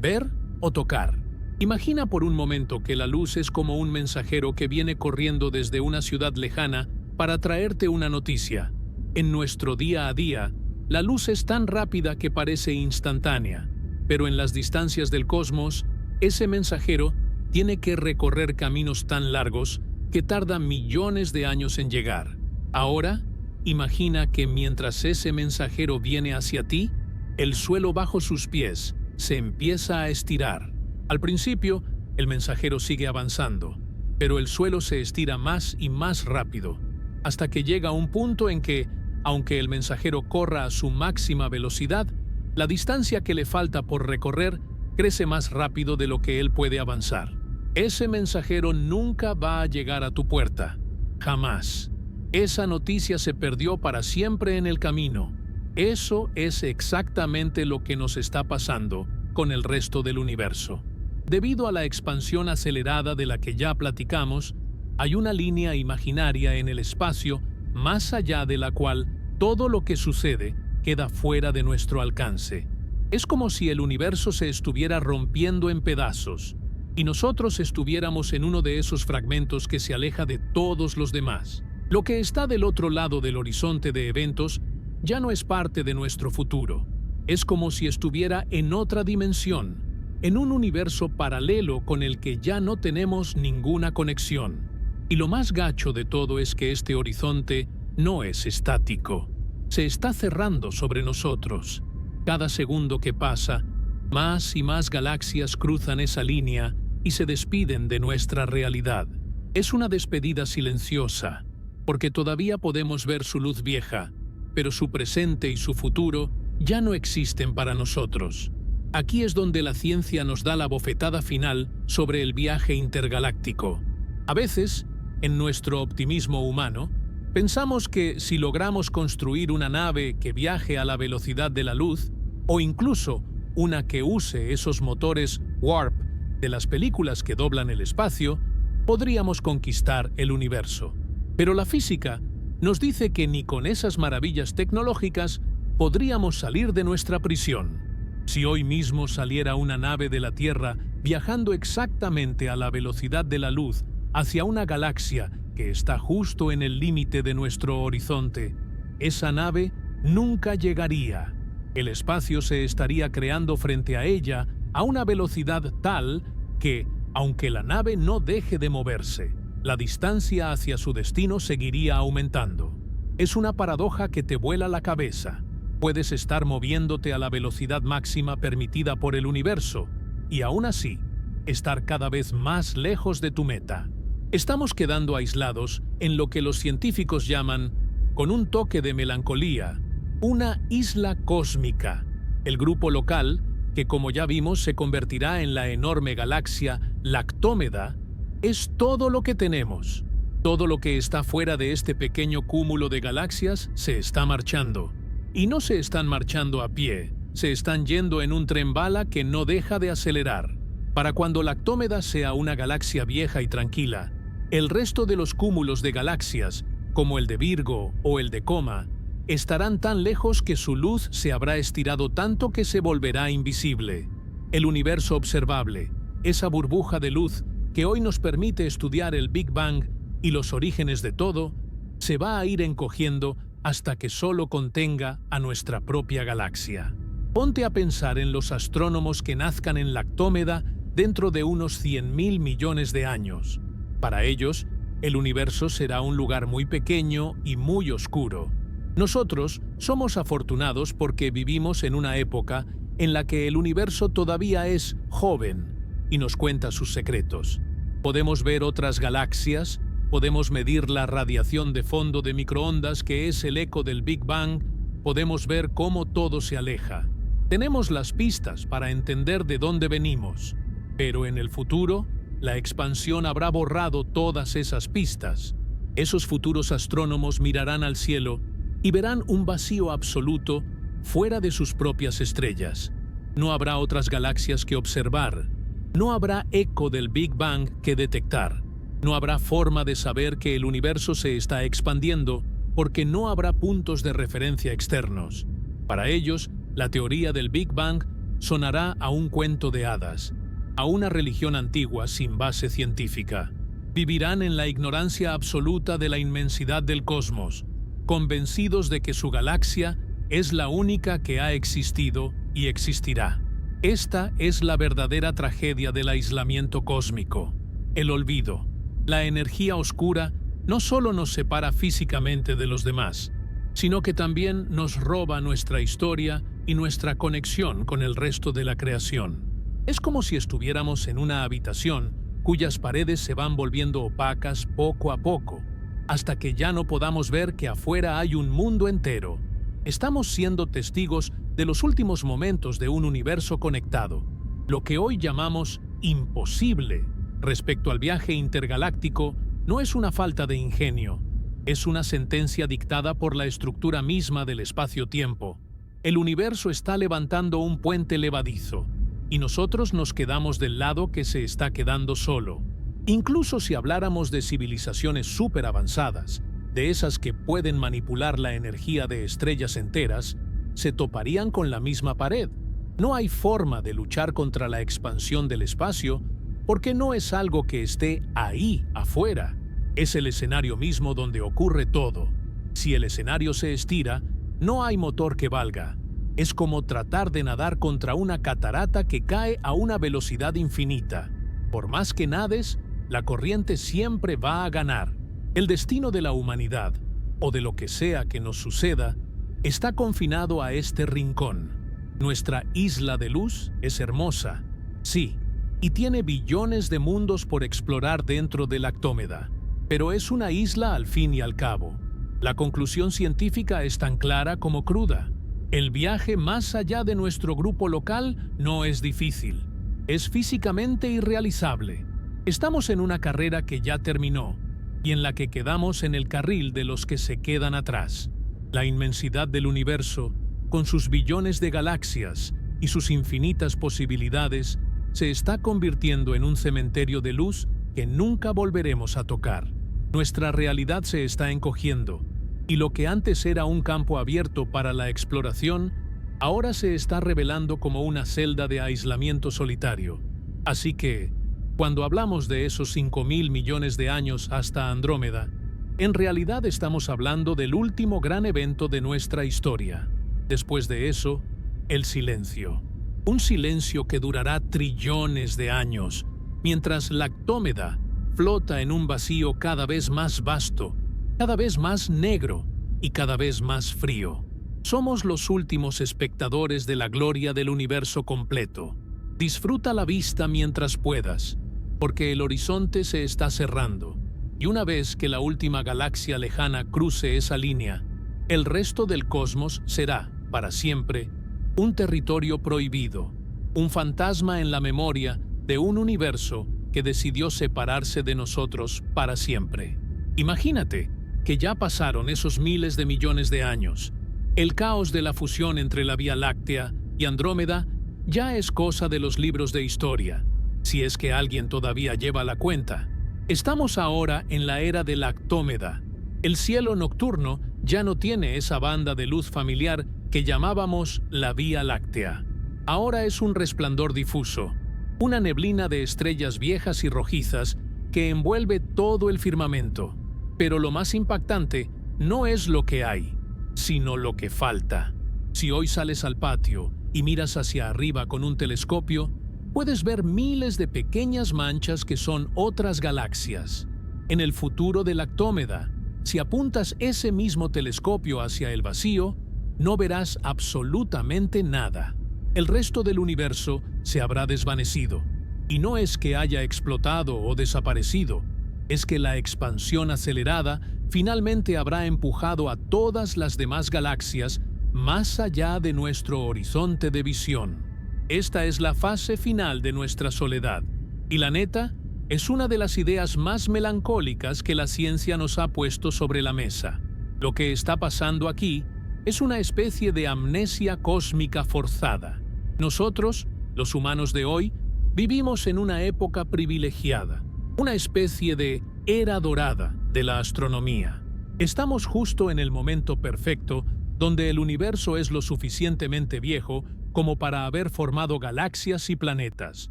ver o tocar. Imagina por un momento que la luz es como un mensajero que viene corriendo desde una ciudad lejana para traerte una noticia. En nuestro día a día, la luz es tan rápida que parece instantánea, pero en las distancias del cosmos, ese mensajero tiene que recorrer caminos tan largos que tardan millones de años en llegar. Ahora, imagina que mientras ese mensajero viene hacia ti, el suelo bajo sus pies se empieza a estirar. Al principio, el mensajero sigue avanzando, pero el suelo se estira más y más rápido, hasta que llega un punto en que, aunque el mensajero corra a su máxima velocidad, la distancia que le falta por recorrer crece más rápido de lo que él puede avanzar. Ese mensajero nunca va a llegar a tu puerta, jamás. Esa noticia se perdió para siempre en el camino. Eso es exactamente lo que nos está pasando con el resto del universo. Debido a la expansión acelerada de la que ya platicamos, hay una línea imaginaria en el espacio más allá de la cual todo lo que sucede queda fuera de nuestro alcance. Es como si el universo se estuviera rompiendo en pedazos y nosotros estuviéramos en uno de esos fragmentos que se aleja de todos los demás. Lo que está del otro lado del horizonte de eventos ya no es parte de nuestro futuro. Es como si estuviera en otra dimensión, en un universo paralelo con el que ya no tenemos ninguna conexión. Y lo más gacho de todo es que este horizonte no es estático. Se está cerrando sobre nosotros. Cada segundo que pasa, más y más galaxias cruzan esa línea y se despiden de nuestra realidad. Es una despedida silenciosa, porque todavía podemos ver su luz vieja, pero su presente y su futuro ya no existen para nosotros. Aquí es donde la ciencia nos da la bofetada final sobre el viaje intergaláctico. A veces, en nuestro optimismo humano, pensamos que si logramos construir una nave que viaje a la velocidad de la luz, o incluso una que use esos motores warp de las películas que doblan el espacio, podríamos conquistar el universo. Pero la física nos dice que ni con esas maravillas tecnológicas podríamos salir de nuestra prisión. Si hoy mismo saliera una nave de la Tierra viajando exactamente a la velocidad de la luz hacia una galaxia que está justo en el límite de nuestro horizonte, esa nave nunca llegaría. El espacio se estaría creando frente a ella a una velocidad tal que, aunque la nave no deje de moverse, la distancia hacia su destino seguiría aumentando. Es una paradoja que te vuela la cabeza. Puedes estar moviéndote a la velocidad máxima permitida por el universo y aún así estar cada vez más lejos de tu meta. Estamos quedando aislados en lo que los científicos llaman, con un toque de melancolía, una isla cósmica. El grupo local, que como ya vimos se convertirá en la enorme galaxia Lactómeda, es todo lo que tenemos. Todo lo que está fuera de este pequeño cúmulo de galaxias se está marchando. Y no se están marchando a pie, se están yendo en un tren bala que no deja de acelerar. Para cuando Lactómeda sea una galaxia vieja y tranquila, el resto de los cúmulos de galaxias, como el de Virgo o el de Coma, estarán tan lejos que su luz se habrá estirado tanto que se volverá invisible. El universo observable, esa burbuja de luz que hoy nos permite estudiar el Big Bang y los orígenes de todo, se va a ir encogiendo hasta que solo contenga a nuestra propia galaxia. Ponte a pensar en los astrónomos que nazcan en Lactómeda dentro de unos 100.000 millones de años. Para ellos, el universo será un lugar muy pequeño y muy oscuro. Nosotros somos afortunados porque vivimos en una época en la que el universo todavía es joven y nos cuenta sus secretos. Podemos ver otras galaxias, podemos medir la radiación de fondo de microondas que es el eco del Big Bang, podemos ver cómo todo se aleja. Tenemos las pistas para entender de dónde venimos, pero en el futuro, la expansión habrá borrado todas esas pistas. Esos futuros astrónomos mirarán al cielo y verán un vacío absoluto fuera de sus propias estrellas. No habrá otras galaxias que observar. No habrá eco del Big Bang que detectar. No habrá forma de saber que el universo se está expandiendo porque no habrá puntos de referencia externos. Para ellos, la teoría del Big Bang sonará a un cuento de hadas, a una religión antigua sin base científica. Vivirán en la ignorancia absoluta de la inmensidad del cosmos, convencidos de que su galaxia es la única que ha existido y existirá. Esta es la verdadera tragedia del aislamiento cósmico, el olvido. La energía oscura no solo nos separa físicamente de los demás, sino que también nos roba nuestra historia y nuestra conexión con el resto de la creación. Es como si estuviéramos en una habitación cuyas paredes se van volviendo opacas poco a poco, hasta que ya no podamos ver que afuera hay un mundo entero. Estamos siendo testigos de los últimos momentos de un universo conectado, lo que hoy llamamos imposible respecto al viaje intergaláctico. No es una falta de ingenio, es una sentencia dictada por la estructura misma del espacio-tiempo. El universo está levantando un puente levadizo, y nosotros nos quedamos del lado que se está quedando solo. Incluso si habláramos de civilizaciones súper avanzadas, de esas que pueden manipular la energía de estrellas enteras, se toparían con la misma pared. No hay forma de luchar contra la expansión del espacio, porque no es algo que esté ahí, afuera. Es el escenario mismo donde ocurre todo. Si el escenario se estira, no hay motor que valga. Es como tratar de nadar contra una catarata que cae a una velocidad infinita. Por más que nades, la corriente siempre va a ganar. El destino de la humanidad, o de lo que sea que nos suceda, está confinado a este rincón. Nuestra isla de luz es hermosa, sí, y tiene billones de mundos por explorar dentro del Actómeda, pero es una isla al fin y al cabo. La conclusión científica es tan clara como cruda. El viaje más allá de nuestro grupo local no es difícil, es físicamente irrealizable. Estamos en una carrera que ya terminó y en la que quedamos en el carril de los que se quedan atrás. La inmensidad del universo, con sus billones de galaxias y sus infinitas posibilidades, se está convirtiendo en un cementerio de luz que nunca volveremos a tocar. Nuestra realidad se está encogiendo, y lo que antes era un campo abierto para la exploración, ahora se está revelando como una celda de aislamiento solitario. Así que, cuando hablamos de esos 5.000 millones de años hasta Andrómeda, en realidad estamos hablando del último gran evento de nuestra historia. Después de eso, el silencio. Un silencio que durará trillones de años, mientras la Actómeda flota en un vacío cada vez más vasto, cada vez más negro y cada vez más frío. Somos los últimos espectadores de la gloria del universo completo. Disfruta la vista mientras puedas, porque el horizonte se está cerrando, y una vez que la última galaxia lejana cruce esa línea, el resto del cosmos será, para siempre, un territorio prohibido, un fantasma en la memoria de un universo que decidió separarse de nosotros para siempre. Imagínate que ya pasaron esos miles de millones de años. El caos de la fusión entre la Vía Láctea y Andrómeda ya es cosa de los libros de historia, si es que alguien todavía lleva la cuenta. Estamos ahora en la era de la Actómeda. El cielo nocturno ya no tiene esa banda de luz familiar que llamábamos la Vía Láctea. Ahora es un resplandor difuso, una neblina de estrellas viejas y rojizas que envuelve todo el firmamento. Pero lo más impactante no es lo que hay, sino lo que falta. Si hoy sales al patio y miras hacia arriba con un telescopio, puedes ver miles de pequeñas manchas que son otras galaxias. En el futuro de la Actómeda, si apuntas ese mismo telescopio hacia el vacío, no verás absolutamente nada. El resto del universo se habrá desvanecido. Y no es que haya explotado o desaparecido, es que la expansión acelerada finalmente habrá empujado a todas las demás galaxias más allá de nuestro horizonte de visión. Esta es la fase final de nuestra soledad. Y la neta, es una de las ideas más melancólicas que la ciencia nos ha puesto sobre la mesa. Lo que está pasando aquí es una especie de amnesia cósmica forzada. Nosotros, los humanos de hoy, vivimos en una época privilegiada, una especie de era dorada de la astronomía. Estamos justo en el momento perfecto donde el universo es lo suficientemente viejo como para haber formado galaxias y planetas.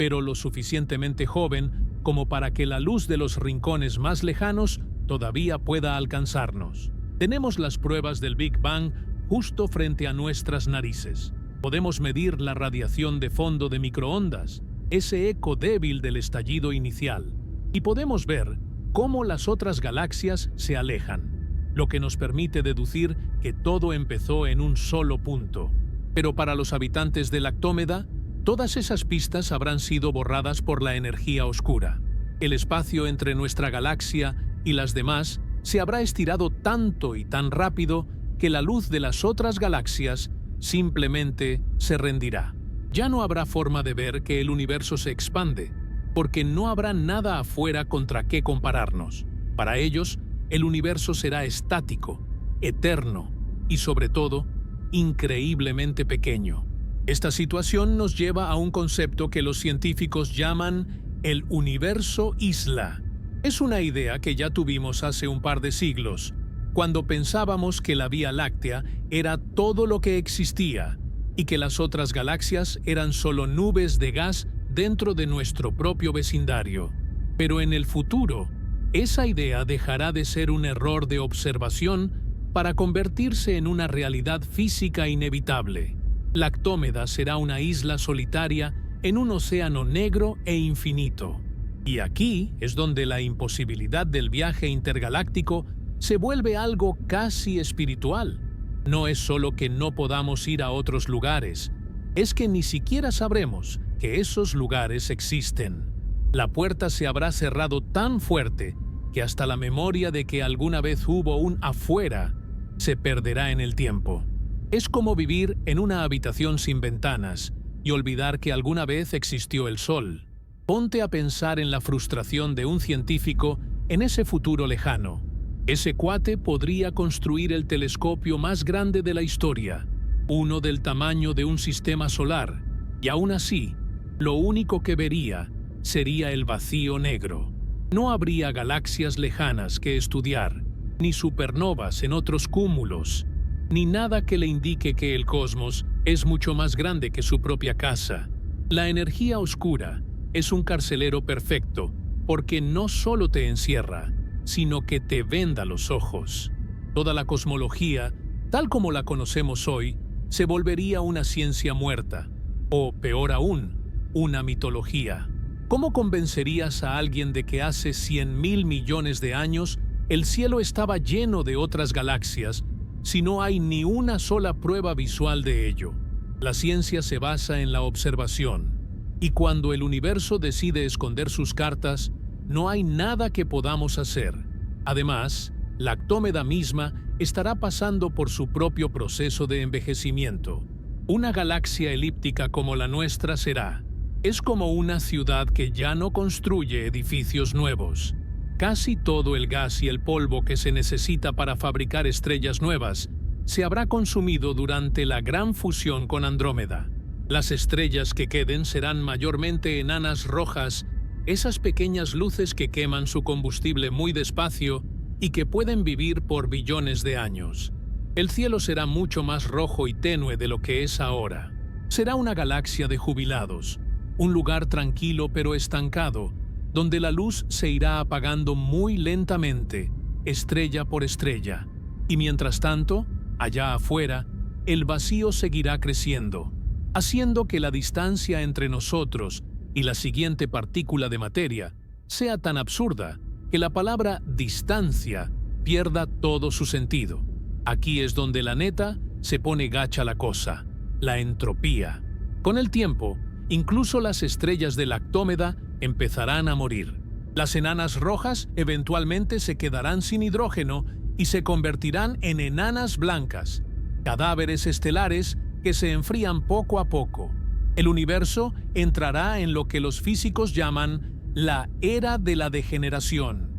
pero lo suficientemente joven como para que la luz de los rincones más lejanos todavía pueda alcanzarnos. Tenemos las pruebas del Big Bang justo frente a nuestras narices. Podemos medir la radiación de fondo de microondas, ese eco débil del estallido inicial, y podemos ver cómo las otras galaxias se alejan, lo que nos permite deducir que todo empezó en un solo punto. Pero para los habitantes de Lactómeda, todas esas pistas habrán sido borradas por la energía oscura. El espacio entre nuestra galaxia y las demás se habrá estirado tanto y tan rápido que la luz de las otras galaxias simplemente se rendirá. Ya no habrá forma de ver que el universo se expande, porque no habrá nada afuera contra qué compararnos. Para ellos, el universo será estático, eterno y, sobre todo, increíblemente pequeño. Esta situación nos lleva a un concepto que los científicos llaman el universo isla. Es una idea que ya tuvimos hace un par de siglos, cuando pensábamos que la Vía Láctea era todo lo que existía y que las otras galaxias eran solo nubes de gas dentro de nuestro propio vecindario. Pero en el futuro, esa idea dejará de ser un error de observación para convertirse en una realidad física inevitable. Lactómeda será una isla solitaria en un océano negro e infinito. Y aquí es donde la imposibilidad del viaje intergaláctico se vuelve algo casi espiritual. No es solo que no podamos ir a otros lugares, es que ni siquiera sabremos que esos lugares existen. La puerta se habrá cerrado tan fuerte que hasta la memoria de que alguna vez hubo un afuera se perderá en el tiempo. Es como vivir en una habitación sin ventanas y olvidar que alguna vez existió el sol. Ponte a pensar en la frustración de un científico en ese futuro lejano. Ese cuate podría construir el telescopio más grande de la historia, uno del tamaño de un sistema solar, y aún así, lo único que vería sería el vacío negro. No habría galaxias lejanas que estudiar, ni supernovas en otros cúmulos, ni nada que le indique que el cosmos es mucho más grande que su propia casa. La energía oscura es un carcelero perfecto porque no solo te encierra, sino que te venda los ojos. Toda la cosmología, tal como la conocemos hoy, se volvería una ciencia muerta, o peor aún, una mitología. ¿Cómo convencerías a alguien de que hace 100.000 millones de años el cielo estaba lleno de otras galaxias si no hay ni una sola prueba visual de ello? La ciencia se basa en la observación, y cuando el universo decide esconder sus cartas, no hay nada que podamos hacer. Además, Lactómeda misma estará pasando por su propio proceso de envejecimiento. Una galaxia elíptica como la nuestra es como una ciudad que ya no construye edificios nuevos. Casi todo el gas y el polvo que se necesita para fabricar estrellas nuevas se habrá consumido durante la gran fusión con Andrómeda. Las estrellas que queden serán mayormente enanas rojas, esas pequeñas luces que queman su combustible muy despacio y que pueden vivir por billones de años. El cielo será mucho más rojo y tenue de lo que es ahora. Será una galaxia de jubilados, un lugar tranquilo pero estancado, donde la luz se irá apagando muy lentamente, estrella por estrella. Y mientras tanto, allá afuera, el vacío seguirá creciendo, haciendo que la distancia entre nosotros y la siguiente partícula de materia sea tan absurda que la palabra distancia pierda todo su sentido. Aquí es donde la neta se pone gacha la cosa, la entropía. Con el tiempo, incluso las estrellas de Lactómeda empezarán a morir. Las enanas rojas eventualmente se quedarán sin hidrógeno y se convertirán en enanas blancas, cadáveres estelares que se enfrían poco a poco. El universo entrará en lo que los físicos llaman la era de la degeneración.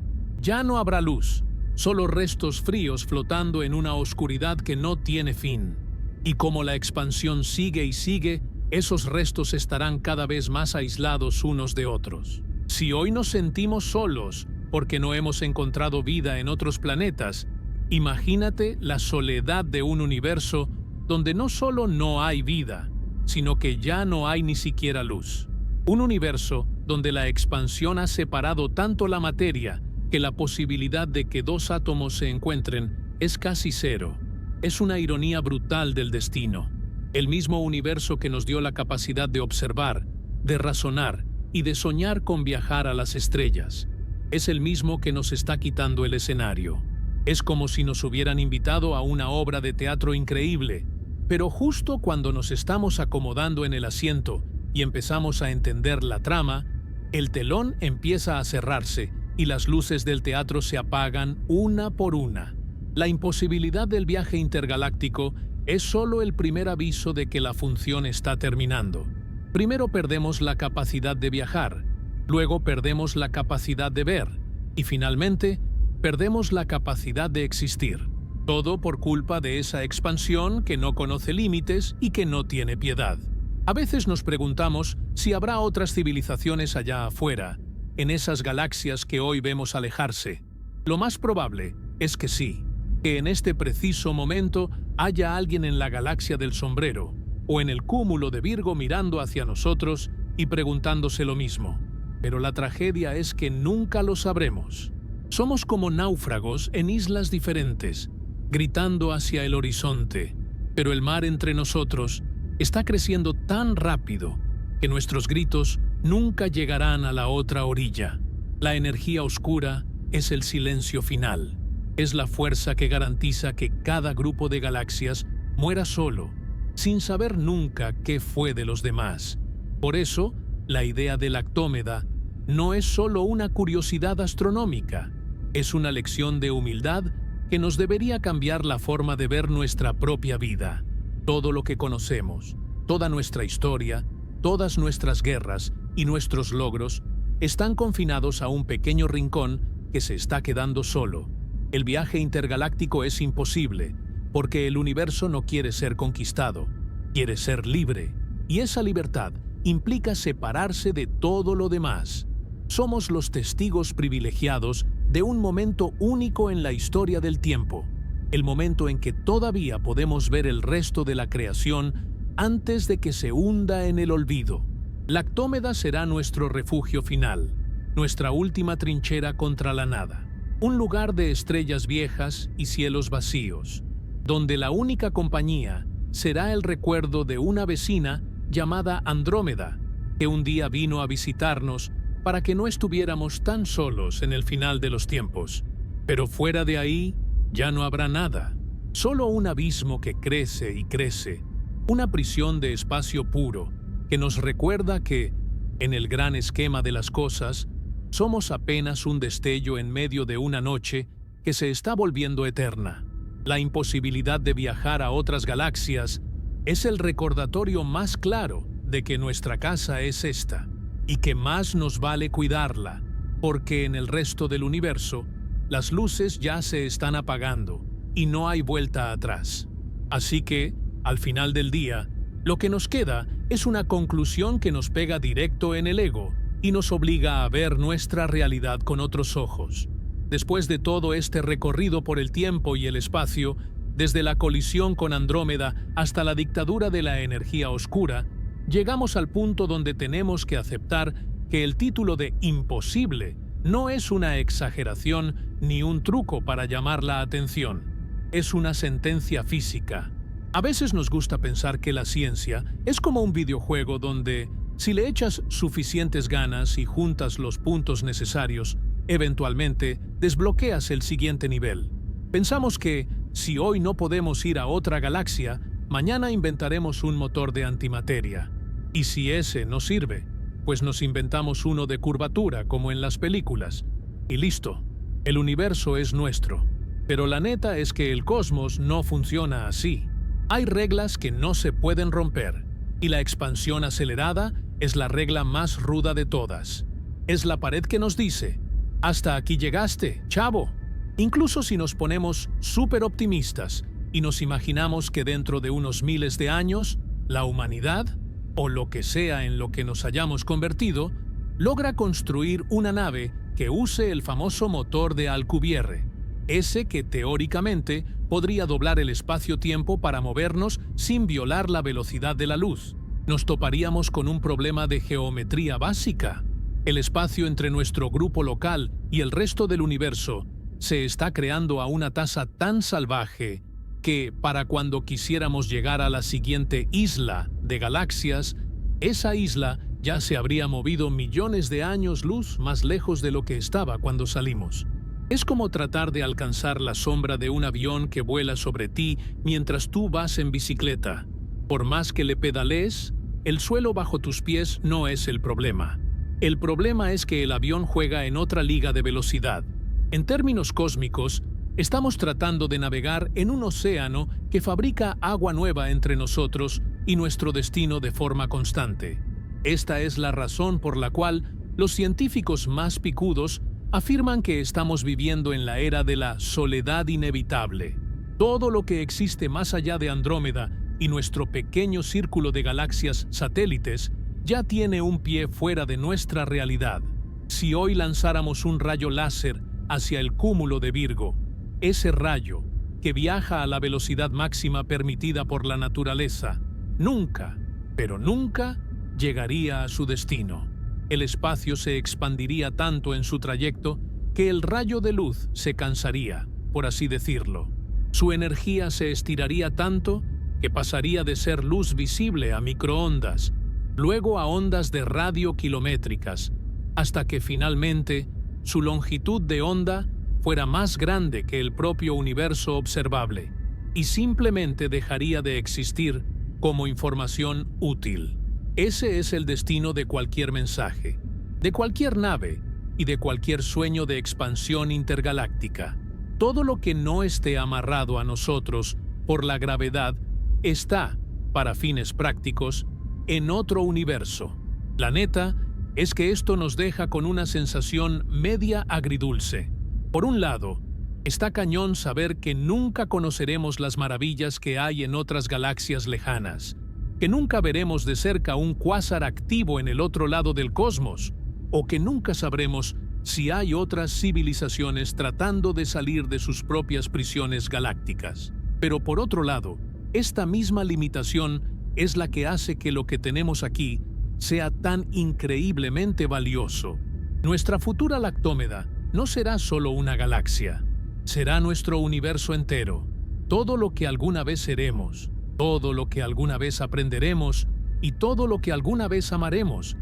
Ya no habrá luz, solo restos fríos flotando en una oscuridad que no tiene fin. Y como la expansión sigue y sigue, esos restos estarán cada vez más aislados unos de otros. Si hoy nos sentimos solos porque no hemos encontrado vida en otros planetas, imagínate la soledad de un universo donde no solo no hay vida, sino que ya no hay ni siquiera luz. Un universo donde la expansión ha separado tanto la materia que la posibilidad de que dos átomos se encuentren es casi cero. Es una ironía brutal del destino. El mismo universo que nos dio la capacidad de observar, de razonar y de soñar con viajar a las estrellas, es el mismo que nos está quitando el escenario. Es como si nos hubieran invitado a una obra de teatro increíble, pero justo cuando nos estamos acomodando en el asiento y empezamos a entender la trama, el telón empieza a cerrarse y las luces del teatro se apagan una por una. La imposibilidad del viaje intergaláctico es solo el primer aviso de que la función está terminando. Primero perdemos la capacidad de viajar, luego perdemos la capacidad de ver y finalmente perdemos la capacidad de existir. Todo por culpa de esa expansión que no conoce límites y que no tiene piedad. A veces nos preguntamos si habrá otras civilizaciones allá afuera, en esas galaxias que hoy vemos alejarse. Lo más probable es que sí, que en este preciso momento haya alguien en la galaxia del sombrero o en el cúmulo de Virgo mirando hacia nosotros y preguntándose lo mismo. Pero la tragedia es que nunca lo sabremos. Somos como náufragos en islas diferentes, gritando hacia el horizonte, pero el mar entre nosotros está creciendo tan rápido que nuestros gritos nunca llegarán a la otra orilla. La energía oscura es el silencio final. Es la fuerza que garantiza que cada grupo de galaxias muera solo, sin saber nunca qué fue de los demás. Por eso, la idea del Actómeda no es solo una curiosidad astronómica, es una lección de humildad que nos debería cambiar la forma de ver nuestra propia vida. Todo lo que conocemos, toda nuestra historia, todas nuestras guerras y nuestros logros están confinados a un pequeño rincón que se está quedando solo. El viaje intergaláctico es imposible, porque el universo no quiere ser conquistado, quiere ser libre, y esa libertad implica separarse de todo lo demás. Somos los testigos privilegiados de un momento único en la historia del tiempo, el momento en que todavía podemos ver el resto de la creación antes de que se hunda en el olvido. La Actómeda será nuestro refugio final, nuestra última trinchera contra la nada, un lugar de estrellas viejas y cielos vacíos, donde la única compañía será el recuerdo de una vecina llamada Andrómeda, que un día vino a visitarnos para que no estuviéramos tan solos en el final de los tiempos. Pero fuera de ahí ya no habrá nada, solo un abismo que crece y crece, una prisión de espacio puro que nos recuerda que, en el gran esquema de las cosas, somos apenas un destello en medio de una noche que se está volviendo eterna. La imposibilidad de viajar a otras galaxias es el recordatorio más claro de que nuestra casa es esta, y que más nos vale cuidarla, porque en el resto del universo las luces ya se están apagando y no hay vuelta atrás. Así que, al final del día, lo que nos queda es una conclusión que nos pega directo en el ego y nos obliga a ver nuestra realidad con otros ojos. Después de todo este recorrido por el tiempo y el espacio, desde la colisión con Andrómeda hasta la dictadura de la energía oscura, llegamos al punto donde tenemos que aceptar que el título de imposible no es una exageración ni un truco para llamar la atención. Es una sentencia física. A veces nos gusta pensar que la ciencia es como un videojuego donde, si le echas suficientes ganas y juntas los puntos necesarios, eventualmente desbloqueas el siguiente nivel. Pensamos que, si hoy no podemos ir a otra galaxia, mañana inventaremos un motor de antimateria. Y si ese no sirve, pues nos inventamos uno de curvatura como en las películas. Y listo, el universo es nuestro. Pero la neta es que el cosmos no funciona así. Hay reglas que no se pueden romper, y la expansión acelerada es la regla más ruda de todas. Es la pared que nos dice, hasta aquí llegaste, chavo. Incluso si nos ponemos súper optimistas y nos imaginamos que dentro de unos miles de años, la humanidad, o lo que sea en lo que nos hayamos convertido, logra construir una nave que use el famoso motor de Alcubierre, ese que teóricamente podría doblar el espacio-tiempo para movernos sin violar la velocidad de la luz. nos toparíamos con un problema de geometría básica. El espacio entre nuestro grupo local y el resto del universo se está creando a una tasa tan salvaje que, para cuando quisiéramos llegar a la siguiente isla de galaxias, esa isla ya se habría movido millones de años luz más lejos de lo que estaba cuando salimos. Es como tratar de alcanzar la sombra de un avión que vuela sobre ti mientras tú vas en bicicleta. Por más que le pedalees, el suelo bajo tus pies no es el problema. El problema es que el avión juega en otra liga de velocidad. En términos cósmicos, estamos tratando de navegar en un océano que fabrica agua nueva entre nosotros y nuestro destino de forma constante. Esta es la razón por la cual los científicos más picudos afirman que estamos viviendo en la era de la soledad inevitable. Todo lo que existe más allá de Andrómeda y nuestro pequeño círculo de galaxias satélites ya tiene un pie fuera de nuestra realidad. Si hoy lanzáramos un rayo láser hacia el cúmulo de Virgo, ese rayo, que viaja a la velocidad máxima permitida por la naturaleza, nunca, pero nunca, llegaría a su destino. El espacio se expandiría tanto en su trayecto que el rayo de luz se cansaría, por así decirlo. Su energía se estiraría tanto que pasaría de ser luz visible a microondas, luego a ondas de radio kilométricas, hasta que finalmente su longitud de onda fuera más grande que el propio universo observable y simplemente dejaría de existir como información útil. Ese es el destino de cualquier mensaje, de cualquier nave y de cualquier sueño de expansión intergaláctica. Todo lo que no esté amarrado a nosotros por la gravedad está, para fines prácticos, en otro universo. La neta es que esto nos deja con una sensación media agridulce. Por un lado, está cañón saber que nunca conoceremos las maravillas que hay en otras galaxias lejanas, que nunca veremos de cerca un cuásar activo en el otro lado del cosmos, o que nunca sabremos si hay otras civilizaciones tratando de salir de sus propias prisiones galácticas. Pero por otro lado, esta misma limitación es la que hace que lo que tenemos aquí sea tan increíblemente valioso. Nuestra futura Lactómeda no será solo una galaxia, será nuestro universo entero, todo lo que alguna vez seremos, todo lo que alguna vez aprenderemos y todo lo que alguna vez amaremos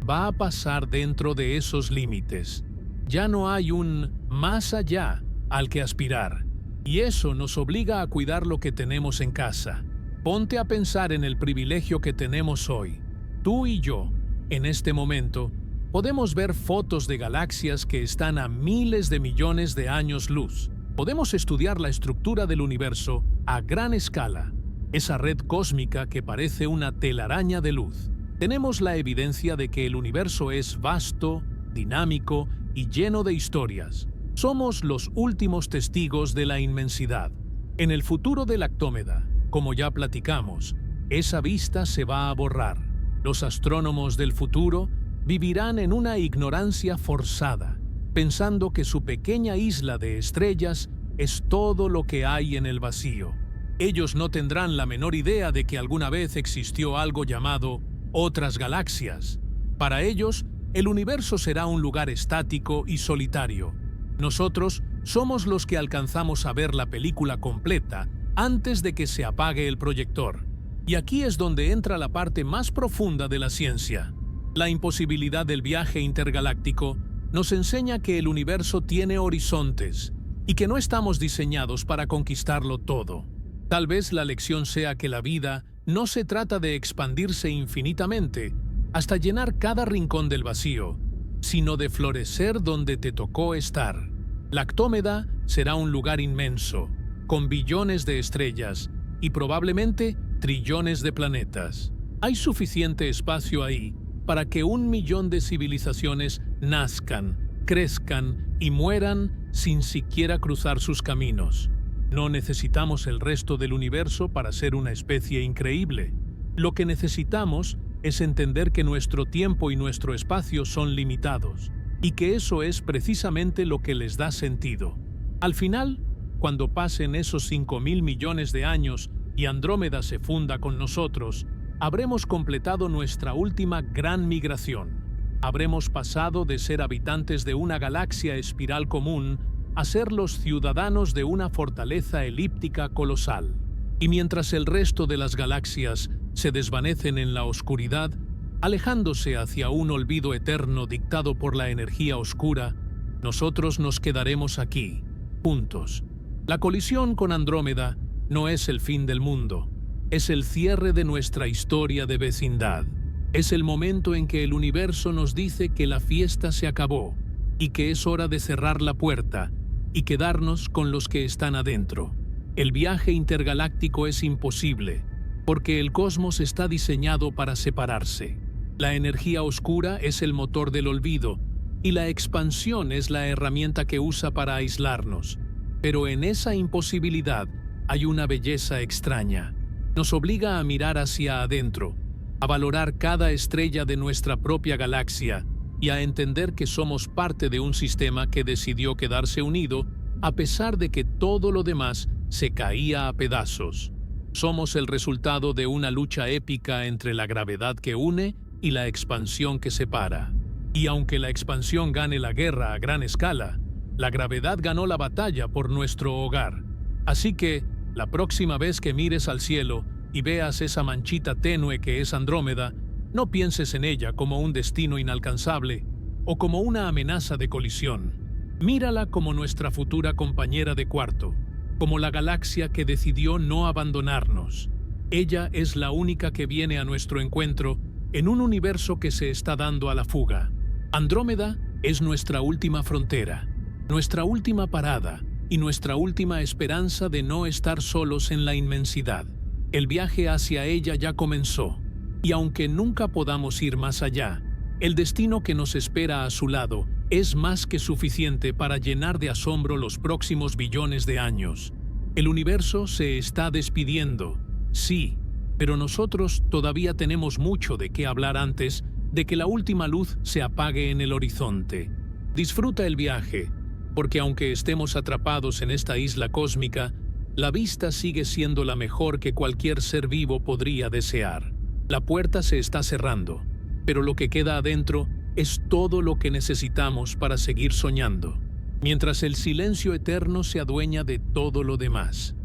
va a pasar dentro de esos límites. Ya no hay un más allá al que aspirar, y eso nos obliga a cuidar lo que tenemos en casa. Ponte a pensar en el privilegio que tenemos hoy. Tú y yo, en este momento, podemos ver fotos de galaxias que están a miles de millones de años luz. Podemos estudiar la estructura del universo a gran escala, esa red cósmica que parece una telaraña de luz. Tenemos la evidencia de que el universo es vasto, dinámico y lleno de historias. Somos los últimos testigos de la inmensidad. En el futuro de Lactómeda, como ya platicamos, esa vista se va a borrar. Los astrónomos del futuro vivirán en una ignorancia forzada, pensando que su pequeña isla de estrellas es todo lo que hay en el vacío. Ellos no tendrán la menor idea de que alguna vez existió algo llamado otras galaxias. Para ellos, el universo será un lugar estático y solitario. Nosotros somos los que alcanzamos a ver la película completa antes de que se apague el proyector. Y aquí es donde entra la parte más profunda de la ciencia. La imposibilidad del viaje intergaláctico nos enseña que el universo tiene horizontes y que no estamos diseñados para conquistarlo todo. Tal vez la lección sea que la vida no se trata de expandirse infinitamente hasta llenar cada rincón del vacío, sino de florecer donde te tocó estar. Lactómeda será un lugar inmenso, con billones de estrellas y probablemente trillones de planetas. Hay suficiente espacio ahí para que 1 millón de civilizaciones nazcan, crezcan y mueran sin siquiera cruzar sus caminos. No necesitamos el resto del universo para ser una especie increíble. Lo que necesitamos es entender que nuestro tiempo y nuestro espacio son limitados, y que eso es precisamente lo que les da sentido. Al final, cuando pasen esos 5.000 millones de años y Andrómeda se funda con nosotros, habremos completado nuestra última gran migración. Habremos pasado de ser habitantes de una galaxia espiral común a ser los ciudadanos de una fortaleza elíptica colosal. Y mientras el resto de las galaxias se desvanecen en la oscuridad, alejándose hacia un olvido eterno dictado por la energía oscura, nosotros nos quedaremos aquí, juntos. La colisión con Andrómeda no es el fin del mundo, es el cierre de nuestra historia de vecindad. Es el momento en que el universo nos dice que la fiesta se acabó y que es hora de cerrar la puerta y quedarnos con los que están adentro. El viaje intergaláctico es imposible porque el cosmos está diseñado para separarse. La energía oscura es el motor del olvido y la expansión es la herramienta que usa para aislarnos. Pero en esa imposibilidad hay una belleza extraña. Nos obliga a mirar hacia adentro, a valorar cada estrella de nuestra propia galaxia y a entender que somos parte de un sistema que decidió quedarse unido a pesar de que todo lo demás se caía a pedazos. Somos el resultado de una lucha épica entre la gravedad que une y la expansión que separa. Y aunque la expansión gane la guerra a gran escala, la gravedad ganó la batalla por nuestro hogar. Así que, la próxima vez que mires al cielo y veas esa manchita tenue que es Andrómeda, no pienses en ella como un destino inalcanzable o como una amenaza de colisión. Mírala como nuestra futura compañera de cuarto, como la galaxia que decidió no abandonarnos. Ella es la única que viene a nuestro encuentro en un universo que se está dando a la fuga. Andrómeda es nuestra última frontera, nuestra última parada y nuestra última esperanza de no estar solos en la inmensidad. El viaje hacia ella ya comenzó, y aunque nunca podamos ir más allá, el destino que nos espera a su lado es más que suficiente para llenar de asombro los próximos billones de años. El universo se está despidiendo, sí, pero nosotros todavía tenemos mucho de qué hablar antes de que la última luz se apague en el horizonte. Disfruta el viaje, porque aunque estemos atrapados en esta isla cósmica, la vista sigue siendo la mejor que cualquier ser vivo podría desear. La puerta se está cerrando, pero lo que queda adentro es todo lo que necesitamos para seguir soñando, mientras el silencio eterno se adueña de todo lo demás.